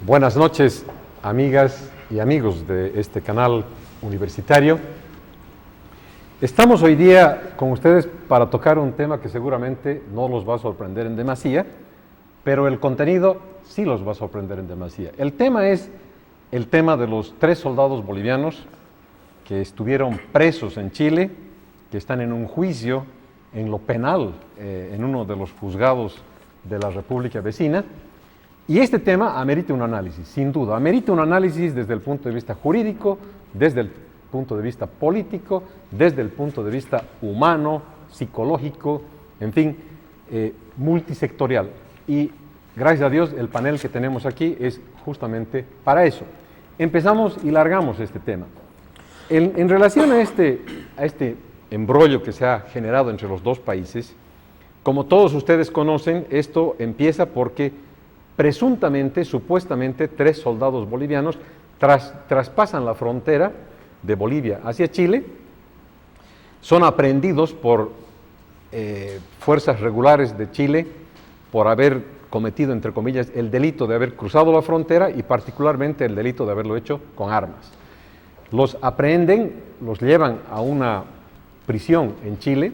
Buenas noches, amigas y amigos de este canal universitario. Estamos hoy día con ustedes para tocar un tema que seguramente no los va a sorprender en demasía, pero el contenido sí los va a sorprender en demasía. El tema es el tema de los 3 soldados bolivianos que estuvieron presos en Chile, que están en un juicio en lo penal, en uno de los juzgados de la República vecina. Y este tema amerita un análisis, sin duda. Amerita un análisis desde el punto de vista jurídico, desde el punto de vista político, desde el punto de vista humano, psicológico, en fin, multisectorial. Y gracias a Dios el panel que tenemos aquí es justamente para eso. Empezamos y largamos este tema. En relación a este embrollo que se ha generado entre los dos países, como todos ustedes conocen, esto empieza porque presuntamente, supuestamente, 3 soldados bolivianos traspasan la frontera de Bolivia hacia Chile, son aprehendidos por fuerzas regulares de Chile por haber cometido, entre comillas, el delito de haber cruzado la frontera y particularmente el delito de haberlo hecho con armas. Los aprehenden, los llevan a una prisión en Chile,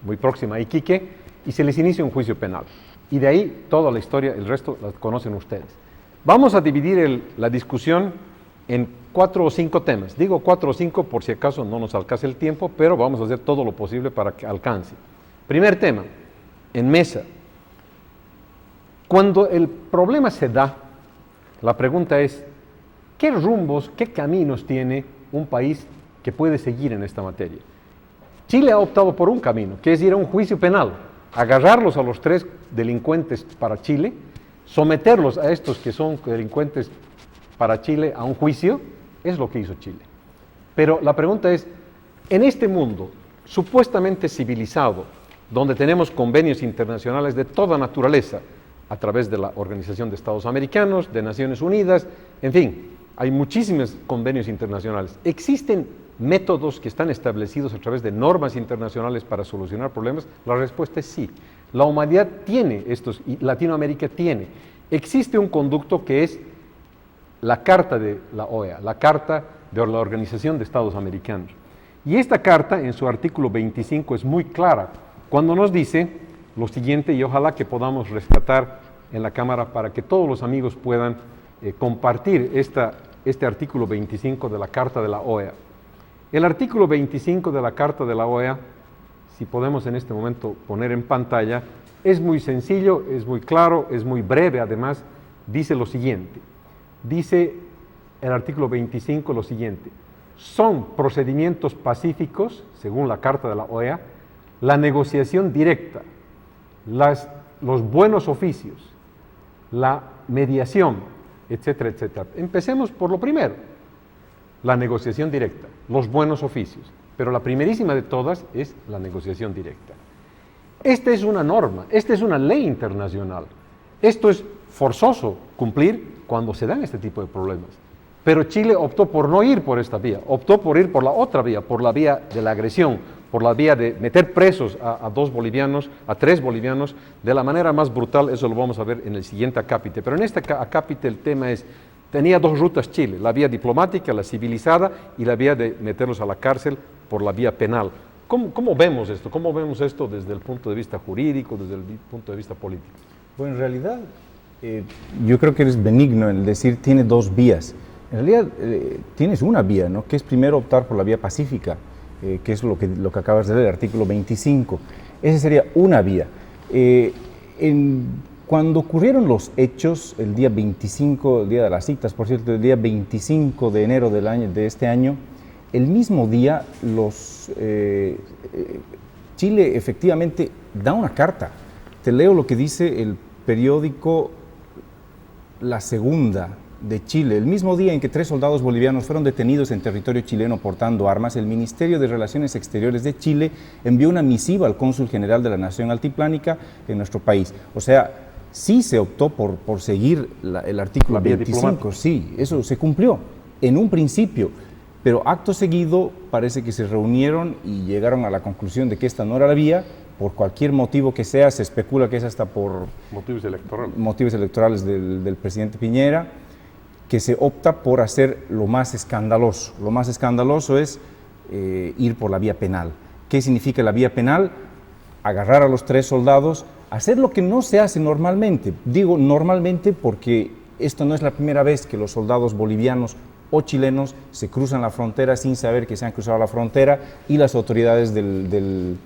muy próxima a Iquique, y se les inicia un juicio penal. Y de ahí toda la historia, el resto la conocen ustedes. Vamos a dividir la discusión en 4 o 5 temas. Digo 4 o 5 por si acaso no nos alcance el tiempo, pero vamos a hacer todo lo posible para que alcance. Primer tema, en mesa. Cuando el problema se da, la pregunta es, ¿qué rumbos, qué caminos tiene un país que puede seguir en esta materia? Chile ha optado por un camino, que es ir a un juicio penal, agarrarlos a los 3 delincuentes para Chile, someterlos a estos que son delincuentes para Chile a un juicio, es lo que hizo Chile. Pero la pregunta es, en este mundo supuestamente civilizado, donde tenemos convenios internacionales de toda naturaleza, a través de la Organización de Estados Americanos, de Naciones Unidas, en fin, hay muchísimos convenios internacionales. ¿Existen métodos que están establecidos a través de normas internacionales para solucionar problemas? La respuesta es sí. La humanidad tiene estos, y Latinoamérica tiene. Existe un conducto que es la Carta de la OEA, la Carta de la Organización de Estados Americanos. Y esta carta, en su artículo 25, es muy clara cuando nos dice lo siguiente, y ojalá que podamos rescatar en la Cámara para que todos los amigos puedan compartir este artículo 25 de la Carta de la OEA. El artículo 25 de la Carta de la OEA, si podemos en este momento poner en pantalla, es muy sencillo, es muy claro, es muy breve además, dice lo siguiente. Dice el artículo 25 lo siguiente: son procedimientos pacíficos, según la Carta de la OEA, la negociación directa, los buenos oficios, la mediación, etcétera, etcétera. Empecemos por lo primero, la negociación directa, los buenos oficios, pero la primerísima de todas es la negociación directa. Esta es una norma, esta es una ley internacional. Esto es forzoso cumplir cuando se dan este tipo de problemas. Pero Chile optó por no ir por esta vía, optó por ir por la otra vía, por la vía de la agresión, por la vía de meter presos a 2 bolivianos, a 3 bolivianos, de la manera más brutal. Eso lo vamos a ver en el siguiente acápite. Pero en este acápite el tema es, tenía 2 rutas Chile, la vía diplomática, la civilizada, y la vía de meterlos a la cárcel por la vía penal. ¿Cómo vemos esto? ¿Cómo vemos esto desde el punto de vista jurídico, desde el punto de vista político? Bueno, en realidad, yo creo que eres benigno en decir tiene 2 vías. En realidad, tienes una vía, ¿no? Que es primero optar por la vía pacífica, que es lo que acabas de leer, el artículo 25. Esa sería una vía. Cuando ocurrieron los hechos, el día 25, el día de las citas, por cierto, el día 25 de enero de este año, el mismo día Chile efectivamente da una carta. Te leo lo que dice el periódico La Segunda de Chile. El mismo día en que 3 soldados bolivianos fueron detenidos en territorio chileno portando armas, el Ministerio de Relaciones Exteriores de Chile envió una misiva al cónsul general de la Nación Altiplánica en nuestro país. O sea, sí se optó por seguir el artículo 25, sí, eso se cumplió en un principio, pero acto seguido parece que se reunieron y llegaron a la conclusión de que esta no era la vía. Por cualquier motivo que sea, se especula que es hasta por motivos electorales, motivos electorales del presidente Piñera. que se opta por hacer lo más escandaloso. Lo más escandaloso es ir por la vía penal. ¿Qué significa la vía penal? Agarrar a los 3 soldados, hacer lo que no se hace normalmente. Digo normalmente porque esto no es la primera vez que los soldados bolivianos o chilenos se cruzan la frontera sin saber que se han cruzado la frontera y las autoridades del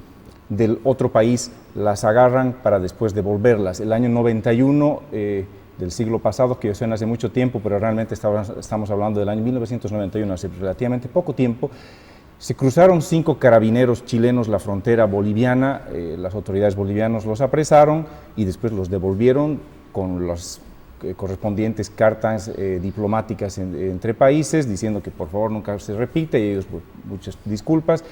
otro país las agarran para después devolverlas. El año 91 del siglo pasado, que suena hace mucho tiempo, pero realmente estamos hablando del año 1991, hace relativamente poco tiempo, se cruzaron 5 carabineros chilenos la frontera boliviana, las autoridades bolivianas los apresaron y después los devolvieron con las correspondientes cartas diplomáticas entre países, diciendo que por favor nunca se repite, y ellos pues, muchas disculpas,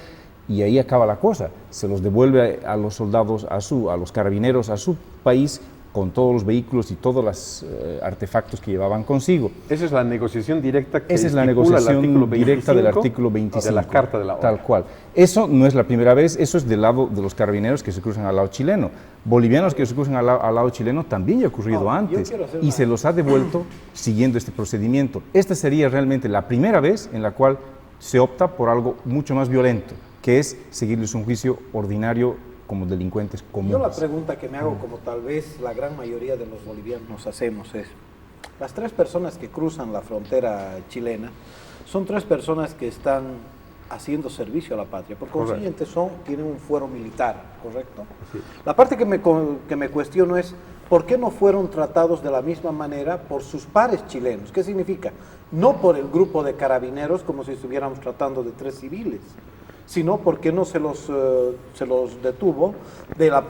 y ahí acaba la cosa. Se los devuelve a los soldados, a los carabineros, a su país, con todos los vehículos y todos los artefactos que llevaban consigo. Esa es la negociación directa que Esa es la negociación directa del artículo 25 de la Carta de la OEA. Tal cual. Eso no es la primera vez, eso es del lado de los carabineros que se cruzan al lado chileno. Bolivianos que se cruzan al lado chileno también ya ha ocurrido antes y se los ha devuelto siguiendo este procedimiento. Esta sería realmente la primera vez en la cual se opta por algo mucho más violento, que es seguirles un juicio ordinario como delincuentes comunes. Yo la pregunta que me hago, como tal vez la gran mayoría de los bolivianos nos hacemos, es: las 3 personas que cruzan la frontera chilena son 3 personas que están haciendo servicio a la patria, por consiguiente tienen un fuero militar, ¿correcto? Sí. La parte que me cuestiono es: ¿por qué no fueron tratados de la misma manera por sus pares chilenos? ¿Qué significa? No por el grupo de carabineros como si estuviéramos tratando de 3 civiles, sino porque no se los detuvo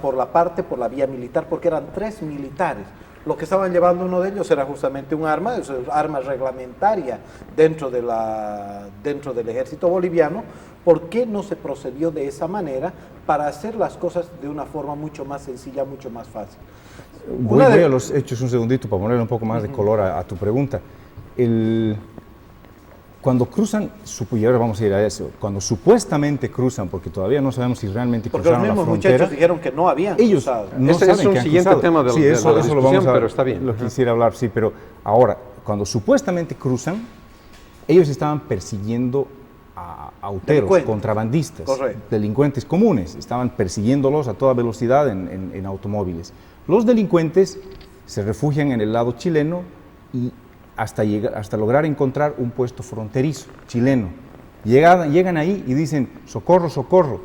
por la vía militar, porque eran 3 militares. Lo que estaban llevando uno de ellos era justamente un arma, es arma reglamentaria dentro del ejército boliviano. ¿Por qué no se procedió de esa manera para hacer las cosas de una forma mucho más sencilla, mucho más fácil? Voy a los hechos un segundito para ponerle un poco más de color a tu pregunta. Cuando cruzan, y ahora vamos a ir a eso, cuando supuestamente cruzan, porque todavía no sabemos si realmente cruzaron la frontera. Porque los mismos muchachos dijeron que no habían cruzado. No saben es un siguiente tema de la discusión, lo vamos a, pero está bien. Lo quisiera hablar, sí, pero ahora, cuando supuestamente cruzan, ellos estaban persiguiendo a auteros, contrabandistas, delincuentes comunes, estaban persiguiéndolos a toda velocidad en automóviles. Los delincuentes se refugian en el lado chileno y hasta lograr encontrar un puesto fronterizo chileno. Llegan ahí y dicen: socorro, socorro.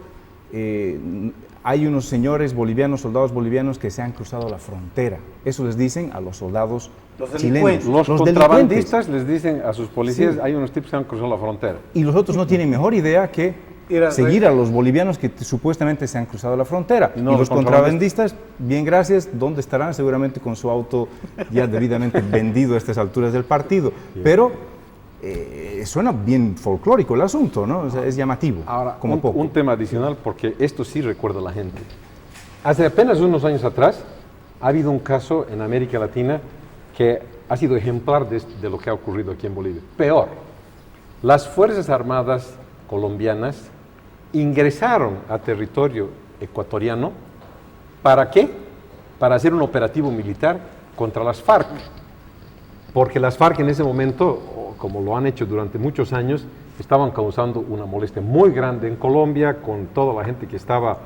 Hay unos señores bolivianos, soldados bolivianos que se han cruzado la frontera. Eso les dicen a los soldados chilenos. Los contrabandistas les dicen a sus policías: sí, hay unos tipos que han cruzado la frontera. Y los otros no tienen mejor idea que seguir a los bolivianos que supuestamente se han cruzado la frontera. Y los contrabandistas, bien gracias, ¿dónde estarán? Seguramente con su auto ya debidamente vendido a estas alturas del partido. Pero suena bien folclórico el asunto, ¿no? O sea, es llamativo. Ahora, un tema adicional, porque esto sí recuerda a la gente. Hace apenas unos años atrás ha habido un caso en América Latina que ha sido ejemplar de lo que ha ocurrido aquí en Bolivia. Peor, las Fuerzas Armadas colombianas ingresaron a territorio ecuatoriano. ¿Para qué? Para hacer un operativo militar contra las FARC. Porque las FARC en ese momento, como lo han hecho durante muchos años, estaban causando una molestia muy grande en Colombia con toda la gente que estaba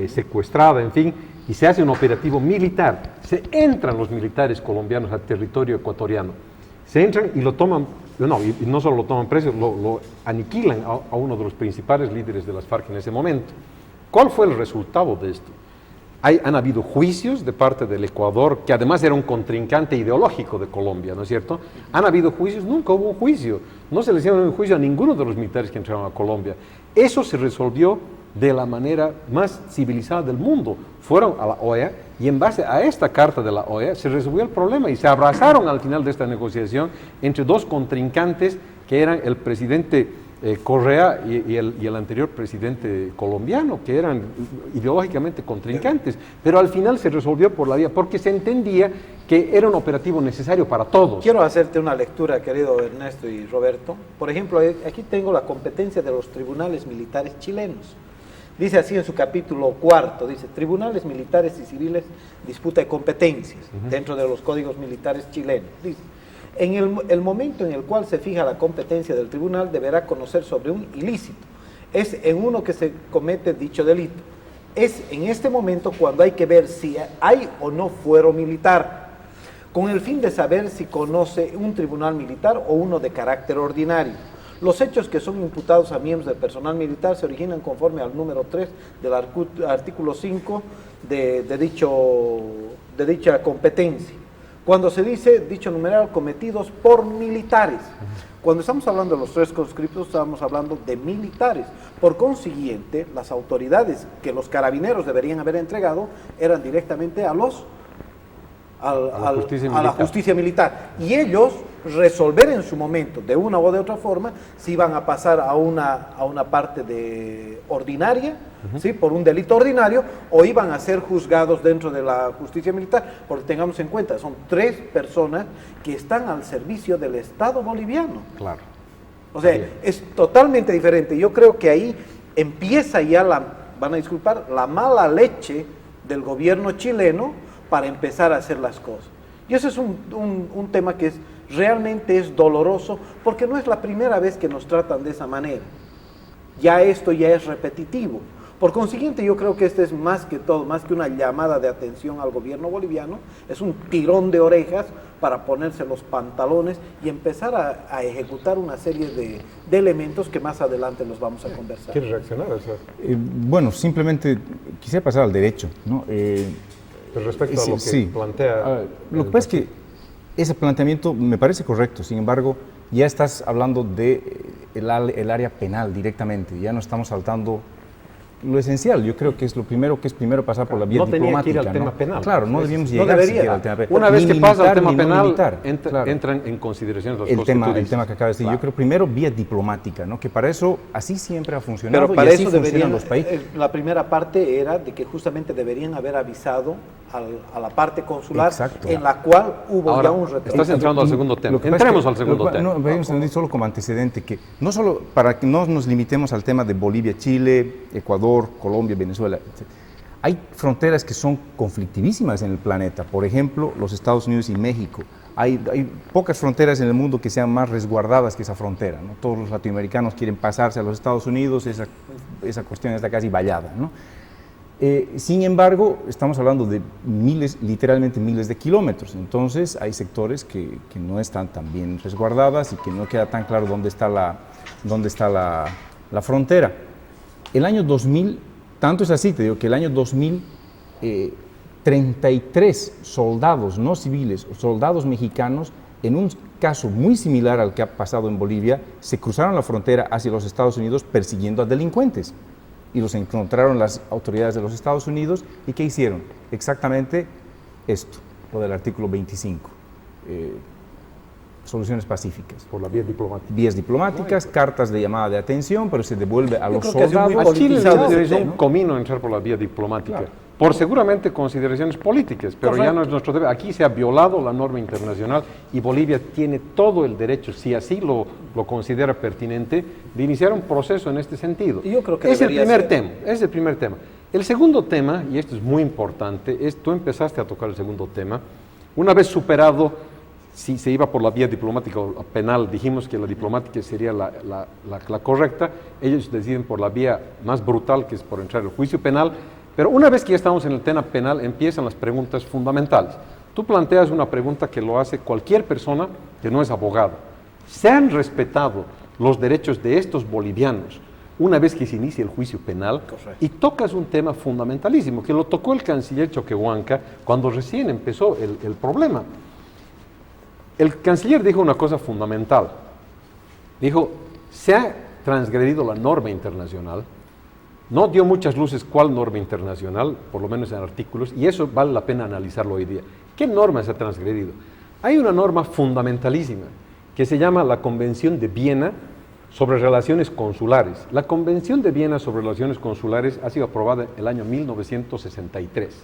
secuestrada, en fin, y se hace un operativo militar. Se entran los militares colombianos al territorio ecuatoriano. Se entran y lo toman, y no solo lo toman preso, lo aniquilan a uno de los principales líderes de las FARC en ese momento. ¿Cuál fue el resultado de esto? Han habido juicios de parte del Ecuador, que además era un contrincante ideológico de Colombia, ¿no es cierto? Han habido juicios, nunca hubo un juicio, no se le hicieron un juicio a ninguno de los militares que entraron a Colombia. Eso se resolvió de la manera más civilizada del mundo. Fueron a la OEA y en base a esta carta de la OEA se resolvió el problema y se abrazaron al final de esta negociación entre 2 contrincantes que eran el presidente Correa y el anterior presidente colombiano, que eran ideológicamente contrincantes, pero al final se resolvió por la vía, porque se entendía que era un operativo necesario para todos. Quiero hacerte una lectura, querido Ernesto y Roberto. Por ejemplo, aquí tengo la competencia de los tribunales militares chilenos. Dice así en su capítulo 4, dice: tribunales militares y civiles, disputa de competencias dentro de los códigos militares chilenos. Dice: En el momento en el cual se fija la competencia del tribunal, deberá conocer sobre un ilícito. Es en uno que se comete dicho delito. Es en este momento cuando hay que ver si hay o no fuero militar, con el fin de saber si conoce un tribunal militar o uno de carácter ordinario. Los hechos que son imputados a miembros del personal militar se originan conforme al número 3 del artículo 5 de dicha competencia. Cuando se dice dicho numeral cometidos por militares, cuando estamos hablando de los 3 conscriptos, estamos hablando de militares. Por consiguiente, las autoridades que los carabineros deberían haber entregado eran directamente a la justicia militar. Y ellos resolver en su momento, de una o de otra forma, si iban a pasar a una parte ordinaria, ¿sí?, por un delito ordinario, o iban a ser juzgados dentro de la justicia militar, porque tengamos en cuenta, son 3 personas que están al servicio del Estado boliviano. Claro. O sea, es totalmente diferente. Yo creo que ahí empieza ya van a disculpar, la mala leche del gobierno chileno para empezar a hacer las cosas. Y ese es un tema que realmente es doloroso, porque no es la primera vez que nos tratan de esa manera. Ya esto ya es repetitivo. Por consiguiente, yo creo que este es más que todo, más que una llamada de atención al gobierno boliviano, es un tirón de orejas para ponerse los pantalones y empezar a ejecutar una serie de elementos que más adelante los vamos a conversar. ¿Quieres reaccionar a eso? Bueno, simplemente quisiera pasar al derecho, ¿no? Respecto a lo que plantea... Lo que pasa es que ese planteamiento me parece correcto, sin embargo, ya estás hablando de el área penal directamente, ya no estamos saltando lo esencial. Yo creo que es lo primero, que pasar por la vía diplomática. No tenía que ir al tema penal. Claro, no debíamos llegar al tema penal. Una vez que pasa al tema penal, claro, entran en consideración las el cosas tema, que tú dices. el tema que acabas de decir. Claro. Yo creo primero vía diplomática, ¿no? Que para eso así siempre ha funcionado. Pero para y así eso funcionan los países. La primera parte era de que justamente deberían haber avisado a la parte consular. Exacto. En la cual hubo ahora, ya un retorno. Estás entrando al segundo tema. Entremos al segundo tema. No, vamos a decir solo como antecedente que no solo para que no nos limitemos al tema de Bolivia, Chile, Ecuador, Colombia, Venezuela, etc. Hay fronteras que son conflictivísimas en el planeta, por ejemplo, los Estados Unidos y México. Hay pocas fronteras en el mundo que sean más resguardadas que esa frontera, ¿no? Todos los latinoamericanos quieren pasarse a los Estados Unidos, esa cuestión está casi vallada, ¿no? Sin embargo, estamos hablando de literalmente miles de kilómetros, entonces hay sectores que no están tan bien resguardadas y que no queda tan claro dónde está la frontera. El año 2000, tanto es así, te digo que el año 2000, 33 soldados no civiles, soldados mexicanos, en un caso muy similar al que ha pasado en Bolivia, se cruzaron la frontera hacia los Estados Unidos persiguiendo a delincuentes. Y los encontraron las autoridades de los Estados Unidos, ¿y qué hicieron? Exactamente esto, lo del artículo 25. Soluciones pacíficas. Por la vía diplomática. Vías diplomáticas, cartas de llamada de atención, pero se devuelve a los soldados. A Chile es un comino entrar por la vía diplomática, claro, por seguramente consideraciones políticas, pero correcto, ya no es nuestro deber. Aquí se ha violado la norma internacional y Bolivia tiene todo el derecho, si así lo considera pertinente, de iniciar un proceso en este sentido. Y yo creo que es el primer tema, es el primer tema. El segundo tema, y esto es muy importante, tú empezaste a tocar el segundo tema, una vez superado, si se iba por la vía diplomática o penal, dijimos que la diplomática sería la correcta, ellos deciden por la vía más brutal, que es por entrar al juicio penal, pero una vez que ya estamos en el tema penal, empiezan las preguntas fundamentales. Tú planteas una pregunta que lo hace cualquier persona que no es abogado. ¿Se han respetado los derechos de estos bolivianos una vez que se inicia el juicio penal? Correcto. Y tocas un tema fundamentalísimo, que lo tocó el canciller Choquehuanca cuando recién empezó el problema. El canciller dijo una cosa fundamental. Dijo, se ha transgredido la norma internacional. No dio muchas luces cuál norma internacional, por lo menos en artículos, y eso vale la pena analizarlo hoy día. ¿Qué norma se ha transgredido? Hay una norma fundamentalísima que se llama la Convención de Viena sobre Relaciones Consulares. La Convención de Viena sobre Relaciones Consulares ha sido aprobada en el año 1963.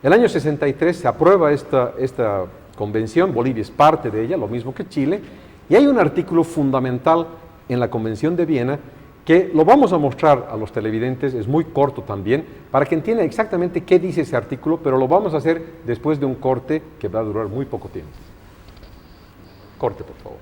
El año 63 se aprueba esta convención, Bolivia es parte de ella, lo mismo que Chile, y hay un artículo fundamental en la Convención de Viena que lo vamos a mostrar a los televidentes, es muy corto también, para que entiendan exactamente qué dice ese artículo, pero lo vamos a hacer después de un corte que va a durar muy poco tiempo. Corte, por favor.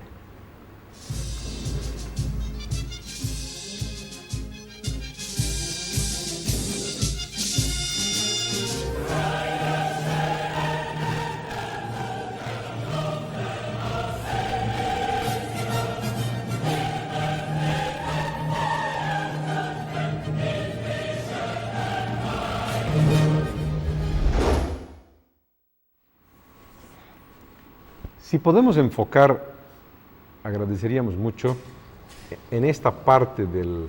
Si podemos enfocar, agradeceríamos mucho, en esta parte del...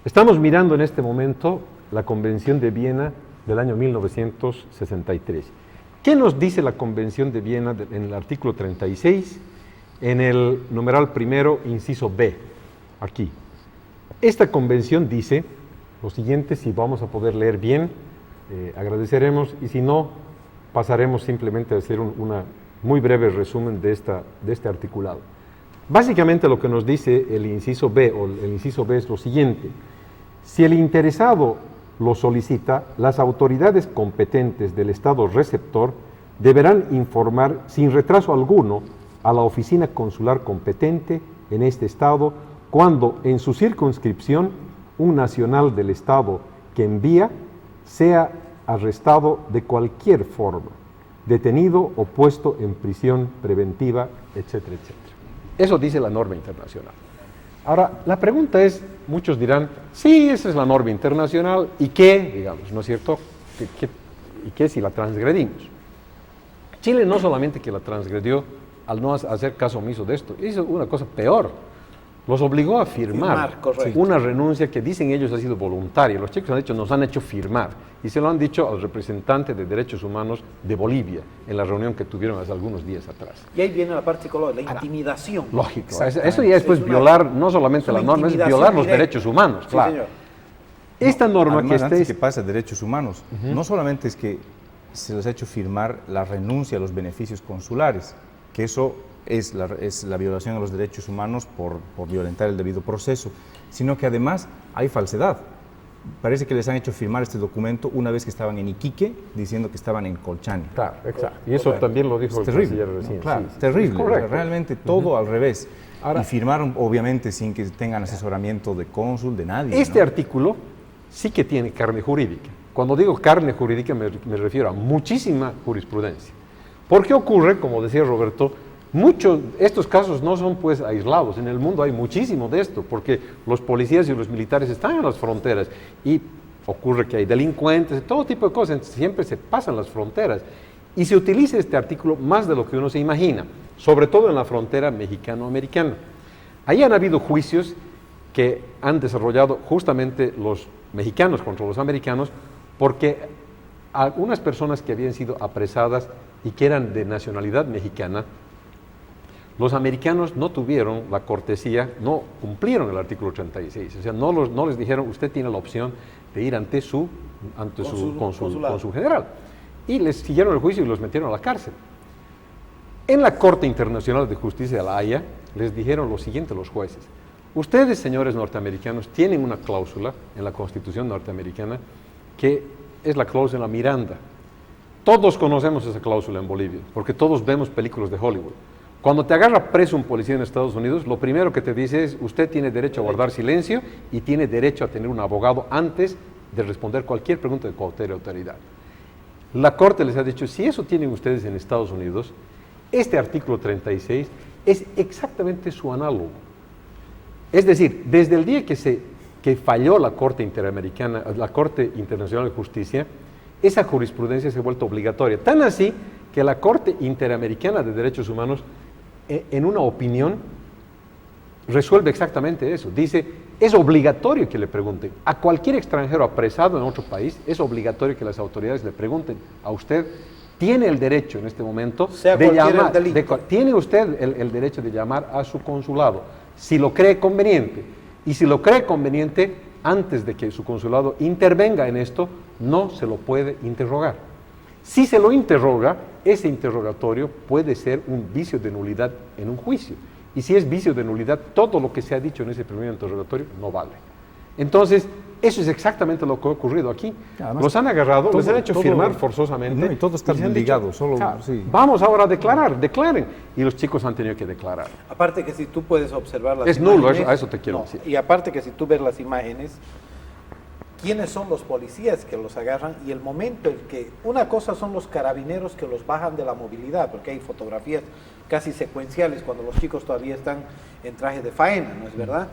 Estamos mirando en este momento la Convención de Viena del año 1963. ¿Qué nos dice la Convención de Viena en el artículo 36, en el numeral primero, inciso B, aquí? Esta convención dice lo siguiente, si vamos a poder leer bien, agradeceremos, y si no, pasaremos simplemente a hacer una muy breve resumen de este articulado. Básicamente lo que nos dice el inciso B, es lo siguiente: si el interesado lo solicita, las autoridades competentes del Estado receptor deberán informar sin retraso alguno a la oficina consular competente en este Estado cuando en su circunscripción un nacional del Estado que envía sea arrestado de cualquier forma, detenido o puesto en prisión preventiva, etcétera, etcétera. Eso dice la norma internacional. Ahora, la pregunta es, muchos dirán, sí, esa es la norma internacional, ¿y qué? Digamos, ¿no es cierto? ¿Y qué si la transgredimos? Chile no solamente que la transgredió al no hacer caso omiso de esto, hizo una cosa peor. Los obligó a firmar una renuncia que dicen ellos ha sido voluntaria. Los chicos han dicho, nos han hecho firmar. Y se lo han dicho al representante de Derechos Humanos de Bolivia en la reunión que tuvieron hace algunos días atrás. Y ahí viene la parte psicológica, la intimidación. Lógico. Eso ya después violar no solamente la norma, es violar los derechos humanos. Claro. Sí, señor. Esta norma además, que antes que pase a derechos humanos, no solamente es que se les ha hecho firmar la renuncia a los beneficios consulares, que eso es la violación de los derechos humanos por violentar el debido proceso, sino que además hay falsedad. Parece que les han hecho firmar este documento una vez que estaban en Iquique, diciendo que estaban en Colchane. Claro, exacto. Y eso también lo dijo el canciller recién. Claro, sí, terrible. Realmente todo al revés. Ahora, y firmaron, obviamente, sin que tengan asesoramiento de cónsul, de nadie. Este artículo sí que tiene carne jurídica. Cuando digo carne jurídica me refiero a muchísima jurisprudencia. ¿Por qué ocurre, como decía Roberto, estos casos no son pues aislados? En el mundo hay muchísimo de esto, porque los policías y los militares están en las fronteras y ocurre que hay delincuentes, todo tipo de cosas, siempre se pasan las fronteras. Y se utiliza este artículo más de lo que uno se imagina, sobre todo en la frontera mexicano-americana. Ahí han habido juicios que han desarrollado justamente los mexicanos contra los americanos, porque algunas personas que habían sido apresadas y que eran de nacionalidad mexicana, los americanos no tuvieron la cortesía, no cumplieron el artículo 36, o sea, no les dijeron, usted tiene la opción de ir ante su cónsul general. Y les siguieron el juicio y los metieron a la cárcel. En la Corte Internacional de Justicia de La Haya, les dijeron lo siguiente a los jueces: ustedes, señores norteamericanos, tienen una cláusula en la Constitución norteamericana que es la cláusula Miranda. Todos conocemos esa cláusula en Bolivia, porque todos vemos películas de Hollywood. Cuando te agarra preso un policía en Estados Unidos, lo primero que te dice es, usted tiene derecho a guardar silencio y tiene derecho a tener un abogado antes de responder cualquier pregunta de cualquier autoridad. La Corte les ha dicho, si eso tienen ustedes en Estados Unidos, este artículo 36 es exactamente su análogo. Es decir, desde el día que falló la Corte Interamericana, la Corte Internacional de Justicia, esa jurisprudencia se ha vuelto obligatoria. Tan así que la Corte Interamericana de Derechos Humanos, en una opinión, resuelve exactamente eso. Dice, es obligatorio que le pregunten a cualquier extranjero apresado en otro país, es obligatorio que las autoridades le pregunten a usted, ¿tiene el derecho en este momento de llamar? ¿Tiene usted el derecho de llamar a su consulado? Si lo cree conveniente. Y si lo cree conveniente, antes de que su consulado intervenga en esto, no se lo puede interrogar. Si se lo interroga, ese interrogatorio puede ser un vicio de nulidad en un juicio. Y si es vicio de nulidad, todo lo que se ha dicho en ese primer interrogatorio no vale. Entonces, eso es exactamente lo que ha ocurrido aquí. Además, los han agarrado, les han hecho firmar forzosamente. No, y todo está les han ligado. dicho, Solo, sí. Vamos ahora a declarar, declaren. Y los chicos han tenido que declarar. Aparte que si tú puedes observar las es imágenes... nulo, a eso te quiero decir. Y aparte que si tú ves las imágenes, quiénes son los policías que los agarran y el momento en que... Una cosa son los carabineros que los bajan de la movilidad, porque hay fotografías casi secuenciales cuando los chicos todavía están en traje de faena, ¿no es verdad?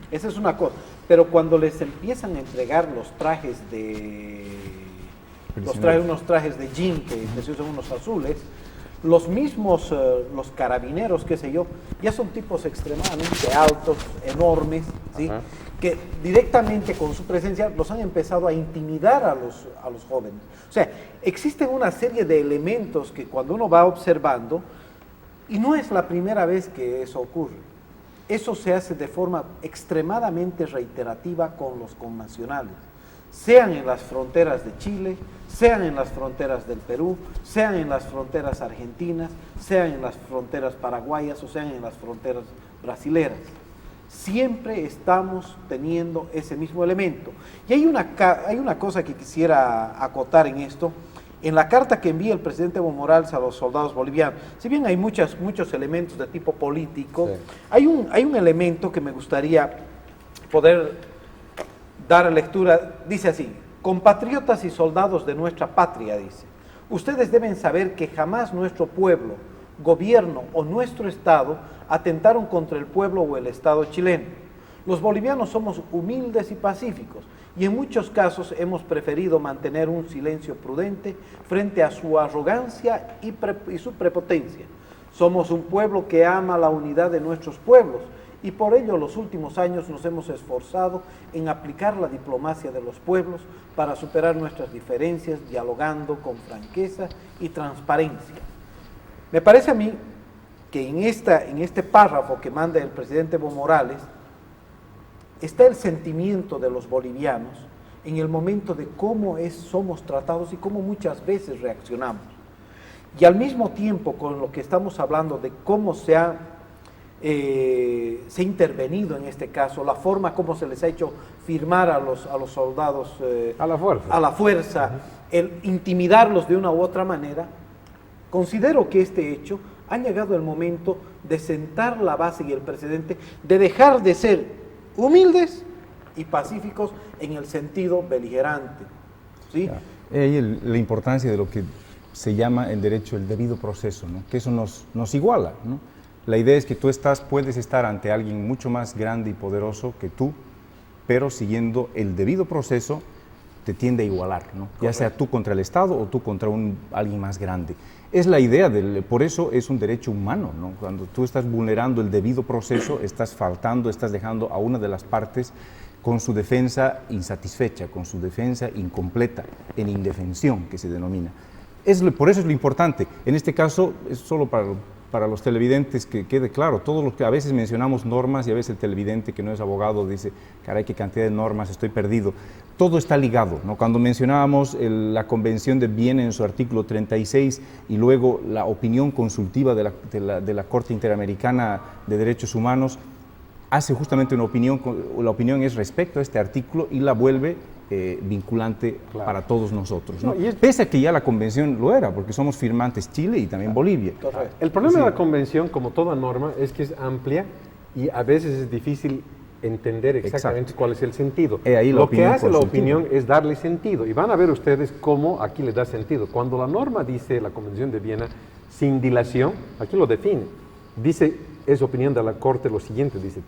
Esa es una cosa. Pero cuando les empiezan a entregar los trajes de... unos trajes de jean que se usan unos azules, los mismos, los carabineros, qué sé yo, ya son tipos extremadamente altos, enormes, ¿sí? Que directamente con su presencia los han empezado a intimidar a los jóvenes. O sea, existen una serie de elementos que cuando uno va observando, y no es la primera vez que eso ocurre, eso se hace de forma extremadamente reiterativa con los connacionales, sean en las fronteras de Chile, sean en las fronteras del Perú, sean en las fronteras argentinas, sean en las fronteras paraguayas o sean en las fronteras brasileras. Siempre estamos teniendo ese mismo elemento. Y hay una cosa que quisiera acotar en esto. En la carta que envía el presidente Evo Morales a los soldados bolivianos, si bien hay muchos elementos de tipo político, sí, hay un elemento que me gustaría poder dar lectura. Dice así: compatriotas y soldados de nuestra patria, dice, ustedes deben saber que jamás nuestro pueblo, gobierno o nuestro Estado atentaron contra el pueblo o el Estado chileno. Los bolivianos somos humildes y pacíficos y en muchos casos hemos preferido mantener un silencio prudente frente a su arrogancia y su prepotencia. Somos un pueblo que ama la unidad de nuestros pueblos y por ello los últimos años nos hemos esforzado en aplicar la diplomacia de los pueblos para superar nuestras diferencias, dialogando con franqueza y transparencia. Me parece a mí que en este párrafo que manda el presidente Evo Morales está el sentimiento de los bolivianos en el momento de cómo somos tratados y cómo muchas veces reaccionamos. Y al mismo tiempo con lo que estamos hablando de cómo se ha intervenido en este caso, la forma como se les ha hecho firmar a los soldados a la fuerza, el intimidarlos de una u otra manera, considero que este hecho ha llegado el momento de sentar la base y el precedente de dejar de ser humildes y pacíficos en el sentido beligerante, ¿sí? Ahí la importancia de lo que se llama en derecho el debido proceso, ¿no? Que eso nos iguala, ¿no? La idea es que tú puedes estar ante alguien mucho más grande y poderoso que tú, pero siguiendo el debido proceso te tiende a igualar, ¿no? Ya sea tú contra el Estado o tú contra alguien más grande. Es la idea, por eso es un derecho humano, ¿no? Cuando tú estás vulnerando el debido proceso, estás faltando, estás dejando a una de las partes con su defensa insatisfecha, con su defensa incompleta, en indefensión, que se denomina. Por eso es lo importante. En este caso, es solo para los televidentes que quede claro, todo lo que a veces mencionamos normas y a veces el televidente que no es abogado dice, caray, qué cantidad de normas, estoy perdido. Todo está ligado, ¿no? Cuando mencionábamos la Convención de Viena en su artículo 36 y luego la opinión consultiva de la Corte Interamericana de Derechos Humanos, hace justamente una opinión, la opinión es respecto a este artículo y la vuelve vinculante para todos nosotros, ¿no? Pese a que ya la convención lo era, porque somos firmantes Chile y también Bolivia. El problema de la convención, como toda norma, es que es amplia y a veces es difícil entender exactamente cuál es el sentido. Lo que hace la opinión es darle sentido, y van a ver ustedes cómo aquí le da sentido. Cuando la norma dice, la Convención de Viena, sin dilación, aquí lo define. Dice, es opinión de la Corte lo siguiente, dice,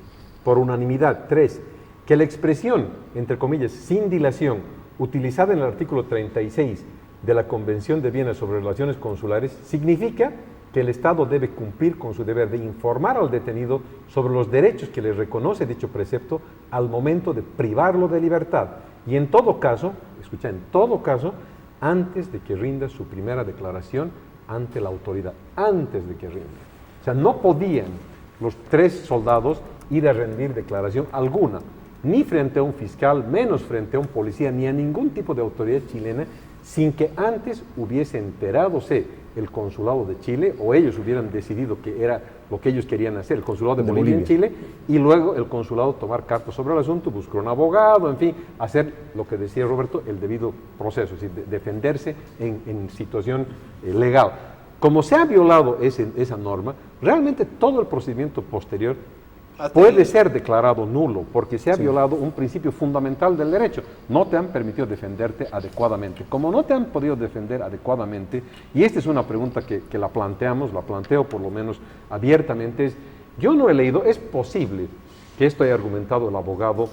por unanimidad. 3, que la expresión, entre comillas, sin dilación, utilizada en el artículo 36 de la Convención de Viena sobre relaciones consulares, significa que el Estado debe cumplir con su deber de informar al detenido sobre los derechos que le reconoce dicho precepto al momento de privarlo de libertad. Y en todo caso, escucha, en todo caso, antes de que rinda su primera declaración ante la autoridad, antes de que rinda. O sea, no podían los 3 soldados ir a rendir declaración alguna, ni frente a un fiscal, menos frente a un policía, ni a ningún tipo de autoridad chilena, sin que antes hubiese enteradose el consulado de Chile, o ellos hubieran decidido que era lo que ellos querían hacer, el consulado de Bolivia en Chile, y luego el consulado tomar cartas sobre el asunto, buscar un abogado, en fin, hacer lo que decía Roberto, el debido proceso, es decir, defenderse en situación legal. Como se ha violado esa norma, realmente todo el procedimiento posterior puede ser declarado nulo, porque se ha violado un principio fundamental del derecho. No te han permitido defenderte adecuadamente. Como no te han podido defender adecuadamente, y esta es una pregunta que la planteo por lo menos abiertamente, yo no he leído, es posible que esto haya argumentado el abogado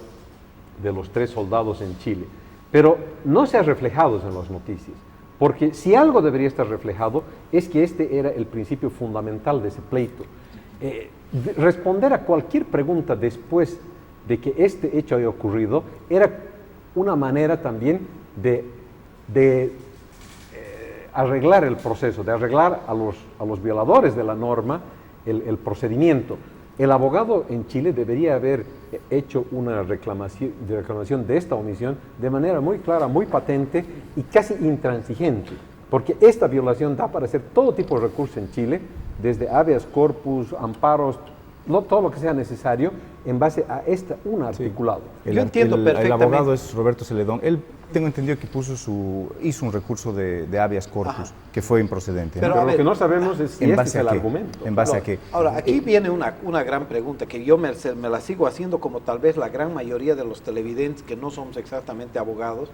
de los 3 soldados en Chile, pero no se ha reflejado en las noticias. Porque si algo debería estar reflejado es que este era el principio fundamental de ese pleito. Responder a cualquier pregunta después de que este hecho haya ocurrido era una manera también de arreglar el proceso, de arreglar a los violadores de la norma el procedimiento. El abogado en Chile debería haber hecho una reclamación de esta omisión de manera muy clara, muy patente y casi intransigente, porque esta violación da para hacer todo tipo de recursos en Chile, desde habeas corpus, amparos, todo lo que sea necesario en base a un articulado. Yo entiendo perfectamente. El abogado es Roberto Celedón. Él, tengo entendido que hizo un recurso de habeas corpus que fue improcedente. Pero lo que no sabemos es si este es el argumento. ¿En base a qué? Ahora, aquí viene una gran pregunta que yo me la sigo haciendo, como tal vez la gran mayoría de los televidentes que no somos exactamente abogados,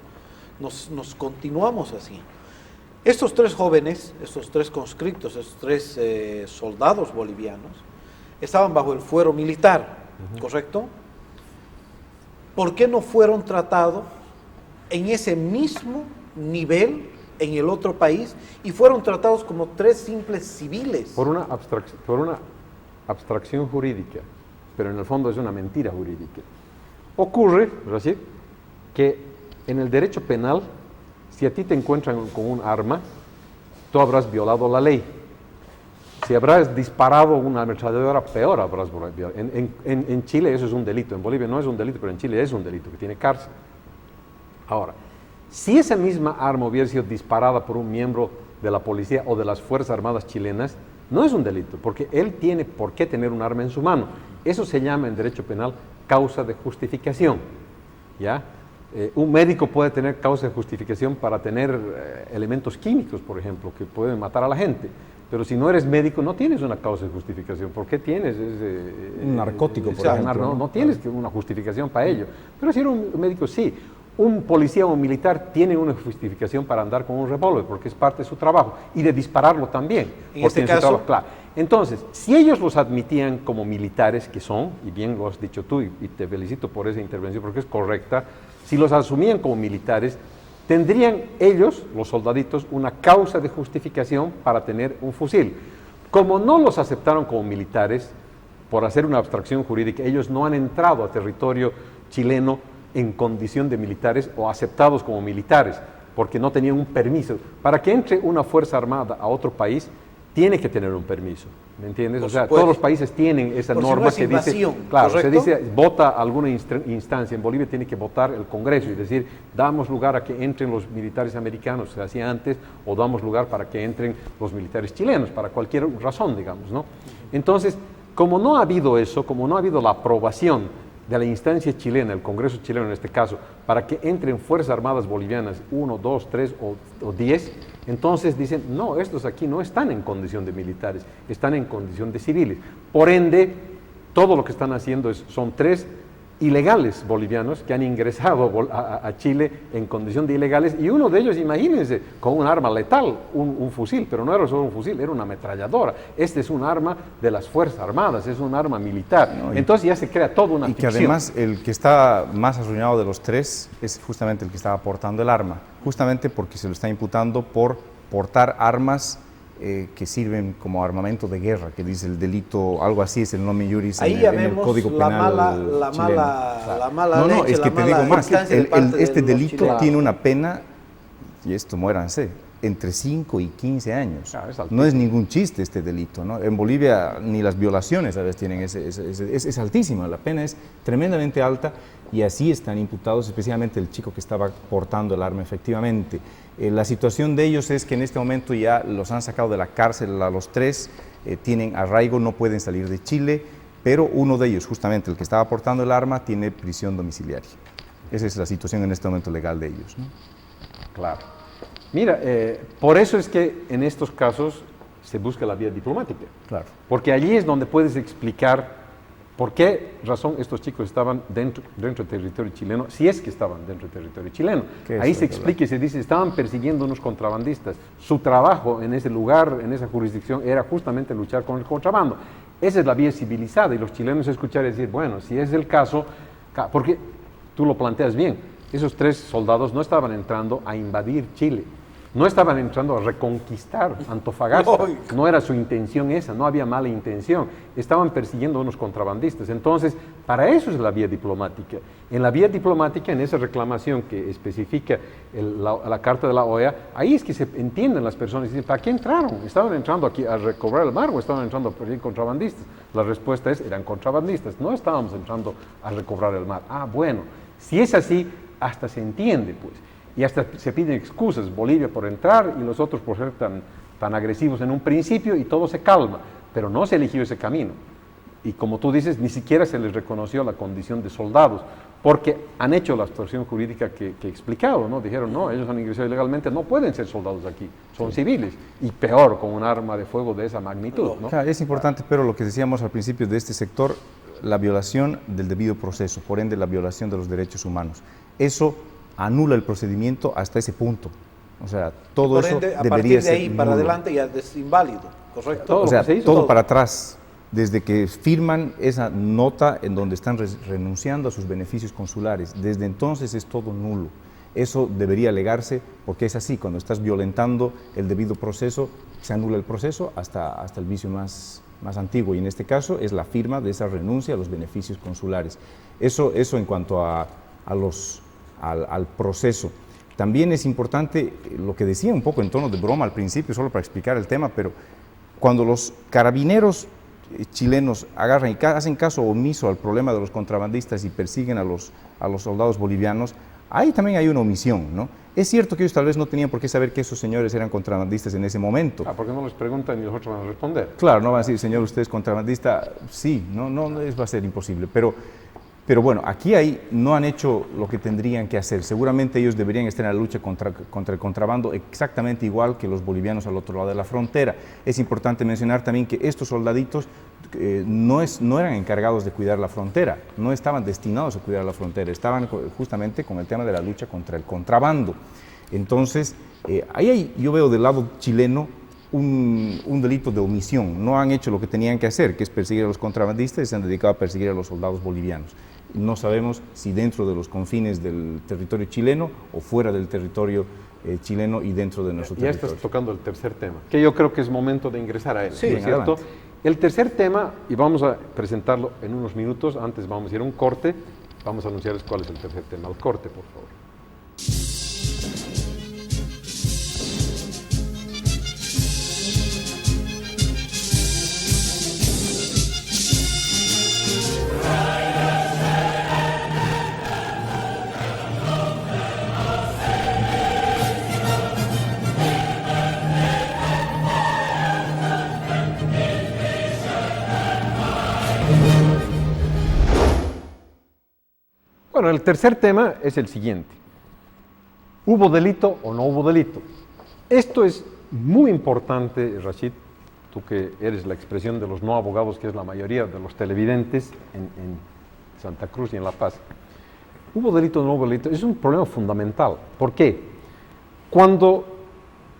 nos continuamos así. Estos 3 jóvenes, estos 3 conscriptos, estos 3 soldados bolivianos, estaban bajo el fuero militar, ¿correcto? ¿Por qué no fueron tratados en ese mismo nivel en el otro país y fueron tratados como 3 simples civiles? Por una abstracción jurídica, pero en el fondo es una mentira jurídica. Ocurre, Rashid, que en el derecho penal, si a ti te encuentran con un arma, tú habrás violado la ley. Si habrás disparado una ametralladora, peor habrás violado. En Chile eso es un delito, en Bolivia no es un delito, pero en Chile es un delito que tiene cárcel. Ahora, si esa misma arma hubiera sido disparada por un miembro de la policía o de las Fuerzas Armadas chilenas, no es un delito, porque él tiene por qué tener un arma en su mano. Eso se llama en derecho penal causa de justificación, ¿ya? Un médico puede tener causa de justificación para tener elementos químicos, por ejemplo, que pueden matar a la gente. Pero si no eres médico, no tienes una causa de justificación. ¿Por qué tienes? Un narcótico, por ejemplo. No tienes una justificación para ello. Pero si eres un médico, sí. Un policía o un militar tiene una justificación para andar con un revólver, porque es parte de su trabajo. Y de dispararlo también. En este caso, claro. Entonces, si ellos los admitían como militares que son, y bien lo has dicho tú, y te felicito por esa intervención, porque es correcta, si los asumían como militares, tendrían ellos, los soldaditos, una causa de justificación para tener un fusil. Como no los aceptaron como militares, por hacer una abstracción jurídica, ellos no han entrado a territorio chileno en condición de militares o aceptados como militares, porque no tenían un permiso. Para que entre una fuerza armada a otro país, tiene que tener un permiso, ¿me entiendes? O sea, todos los países tienen esa norma que dice, claro, se dice, vota alguna instancia, en Bolivia tiene que votar el Congreso y decir, damos lugar a que entren los militares americanos, se hacía antes, o damos lugar para que entren los militares chilenos, para cualquier razón, digamos, ¿no? Entonces, como no ha habido eso, como no ha habido la aprobación de la instancia chilena, el Congreso chileno en este caso, para que entren Fuerzas Armadas Bolivianas, 1, 2, 3 o 10, entonces dicen, no, estos aquí no están en condición de militares, están en condición de civiles. Por ende, todo lo que están haciendo son 3 ilegales bolivianos que han ingresado a Chile en condición de ilegales, y uno de ellos, imagínense, con un arma letal, un fusil, pero no era solo un fusil, era una ametralladora. Este es un arma de las Fuerzas Armadas, es un arma militar. No, entonces ya se crea toda una ficción. Y que además el que está más arruinado de los 3 es justamente el que estaba portando el arma, justamente porque se lo está imputando por portar armas que sirven como armamento de guerra, que dice el delito, algo así es el nomen juris en el Código Penal chileno. La mala leche, es que te digo más, este delito tiene una pena, y esto muéranse, entre 5 y 15 años. Ah, No es ningún chiste este delito, ¿no? En Bolivia ni las violaciones a veces tienen es altísima, la pena es tremendamente alta y así están imputados, especialmente el chico que estaba portando el arma efectivamente. La situación de ellos es que en este momento ya los han sacado de la cárcel a los 3, tienen arraigo, no pueden salir de Chile, pero uno de ellos, justamente el que estaba portando el arma, tiene prisión domiciliaria. Esa es la situación en este momento legal de ellos, ¿no? Claro. Mira, por eso es que en estos casos se busca la vía diplomática. Claro. Porque allí es donde puedes explicar por qué razón estos chicos estaban dentro del territorio chileno, si es que estaban dentro del territorio chileno. Ahí se explica y se dice, estaban persiguiendo unos contrabandistas. Su trabajo en ese lugar, en esa jurisdicción, era justamente luchar con el contrabando. Esa es la vía civilizada y los chilenos escuchar y decir, bueno, si es el caso, porque tú lo planteas bien, esos 3 soldados no estaban entrando a invadir Chile, no estaban entrando a reconquistar Antofagasta, no era su intención esa, no había mala intención, estaban persiguiendo a unos contrabandistas. Entonces, para eso es la vía diplomática. En la vía diplomática, en esa reclamación que especifica la Carta de la OEA, ahí es que se entienden las personas y dicen, ¿para qué entraron? ¿Estaban entrando aquí a recobrar el mar o estaban entrando a perseguir contrabandistas? La respuesta es, eran contrabandistas, no estábamos entrando a recobrar el mar. Ah, bueno, si es así, hasta se entiende, pues. Y hasta se piden excusas, Bolivia por entrar y los otros por ser tan agresivos en un principio y todo se calma, pero no se eligió ese camino. Y como tú dices, ni siquiera se les reconoció la condición de soldados, porque han hecho la abstracción jurídica que he explicado, ¿no? Dijeron, no, ellos han ingresado ilegalmente, no pueden ser soldados aquí, son civiles, y peor con un arma de fuego de esa magnitud, ¿no? Claro, es importante, pero lo que decíamos al principio de este sector, la violación del debido proceso, por ende la violación de los derechos humanos. Eso anula el procedimiento hasta ese punto. O sea, todo eso debería ser a partir de ahí nulo. para adelante ya es inválido, ¿correcto? Todo O sea, lo que se hizo, todo todo. para atrás, desde que firman esa nota en donde están renunciando a sus beneficios consulares, desde entonces es todo nulo. Eso debería alegarse porque es así, cuando estás violentando el debido proceso, se anula el proceso hasta el vicio más antiguo, y en este caso es la firma de esa renuncia a los beneficios consulares. Eso en cuanto al proceso. También es importante lo que decía un poco en tono de broma al principio, solo para explicar el tema, pero cuando los carabineros chilenos agarran y hacen caso omiso al problema de los contrabandistas y persiguen a los soldados bolivianos, ahí también hay una omisión, ¿no? Es cierto que ellos tal vez no tenían por qué saber que esos señores eran contrabandistas en ese momento. ¿Por qué no les preguntan y los otros van a responder? Claro, no van a decir, señor, usted es contrabandista. Sí, no va a ser imposible, pero bueno, aquí no han hecho lo que tendrían que hacer. Seguramente ellos deberían estar en la lucha contra el contrabando exactamente igual que los bolivianos al otro lado de la frontera. Es importante mencionar también que estos soldaditos no eran encargados de cuidar la frontera, no estaban destinados a cuidar la frontera, estaban justamente con el tema de la lucha contra el contrabando. Entonces, ahí yo veo del lado chileno un delito de omisión. No han hecho lo que tenían que hacer, que es perseguir a los contrabandistas, y se han dedicado a perseguir a los soldados bolivianos. No sabemos si dentro de los confines del territorio chileno o fuera del territorio chileno y dentro de nuestro territorio. Ya estás tocando el tercer tema, que yo creo que es momento de ingresar a él, Sí, ¿no es cierto? adelante. El tercer tema, y vamos a presentarlo en unos minutos, antes vamos a ir a un corte, vamos a anunciarles cuál es el tercer tema. Al corte, por favor. Bueno, el tercer tema es el siguiente. ¿Hubo delito o no hubo delito? Esto es muy importante, Rashid, tú que eres la expresión de los no abogados, que es la mayoría de los televidentes en Santa Cruz y en La Paz. ¿Hubo delito o no hubo delito? Es un problema fundamental. ¿Por qué? Cuando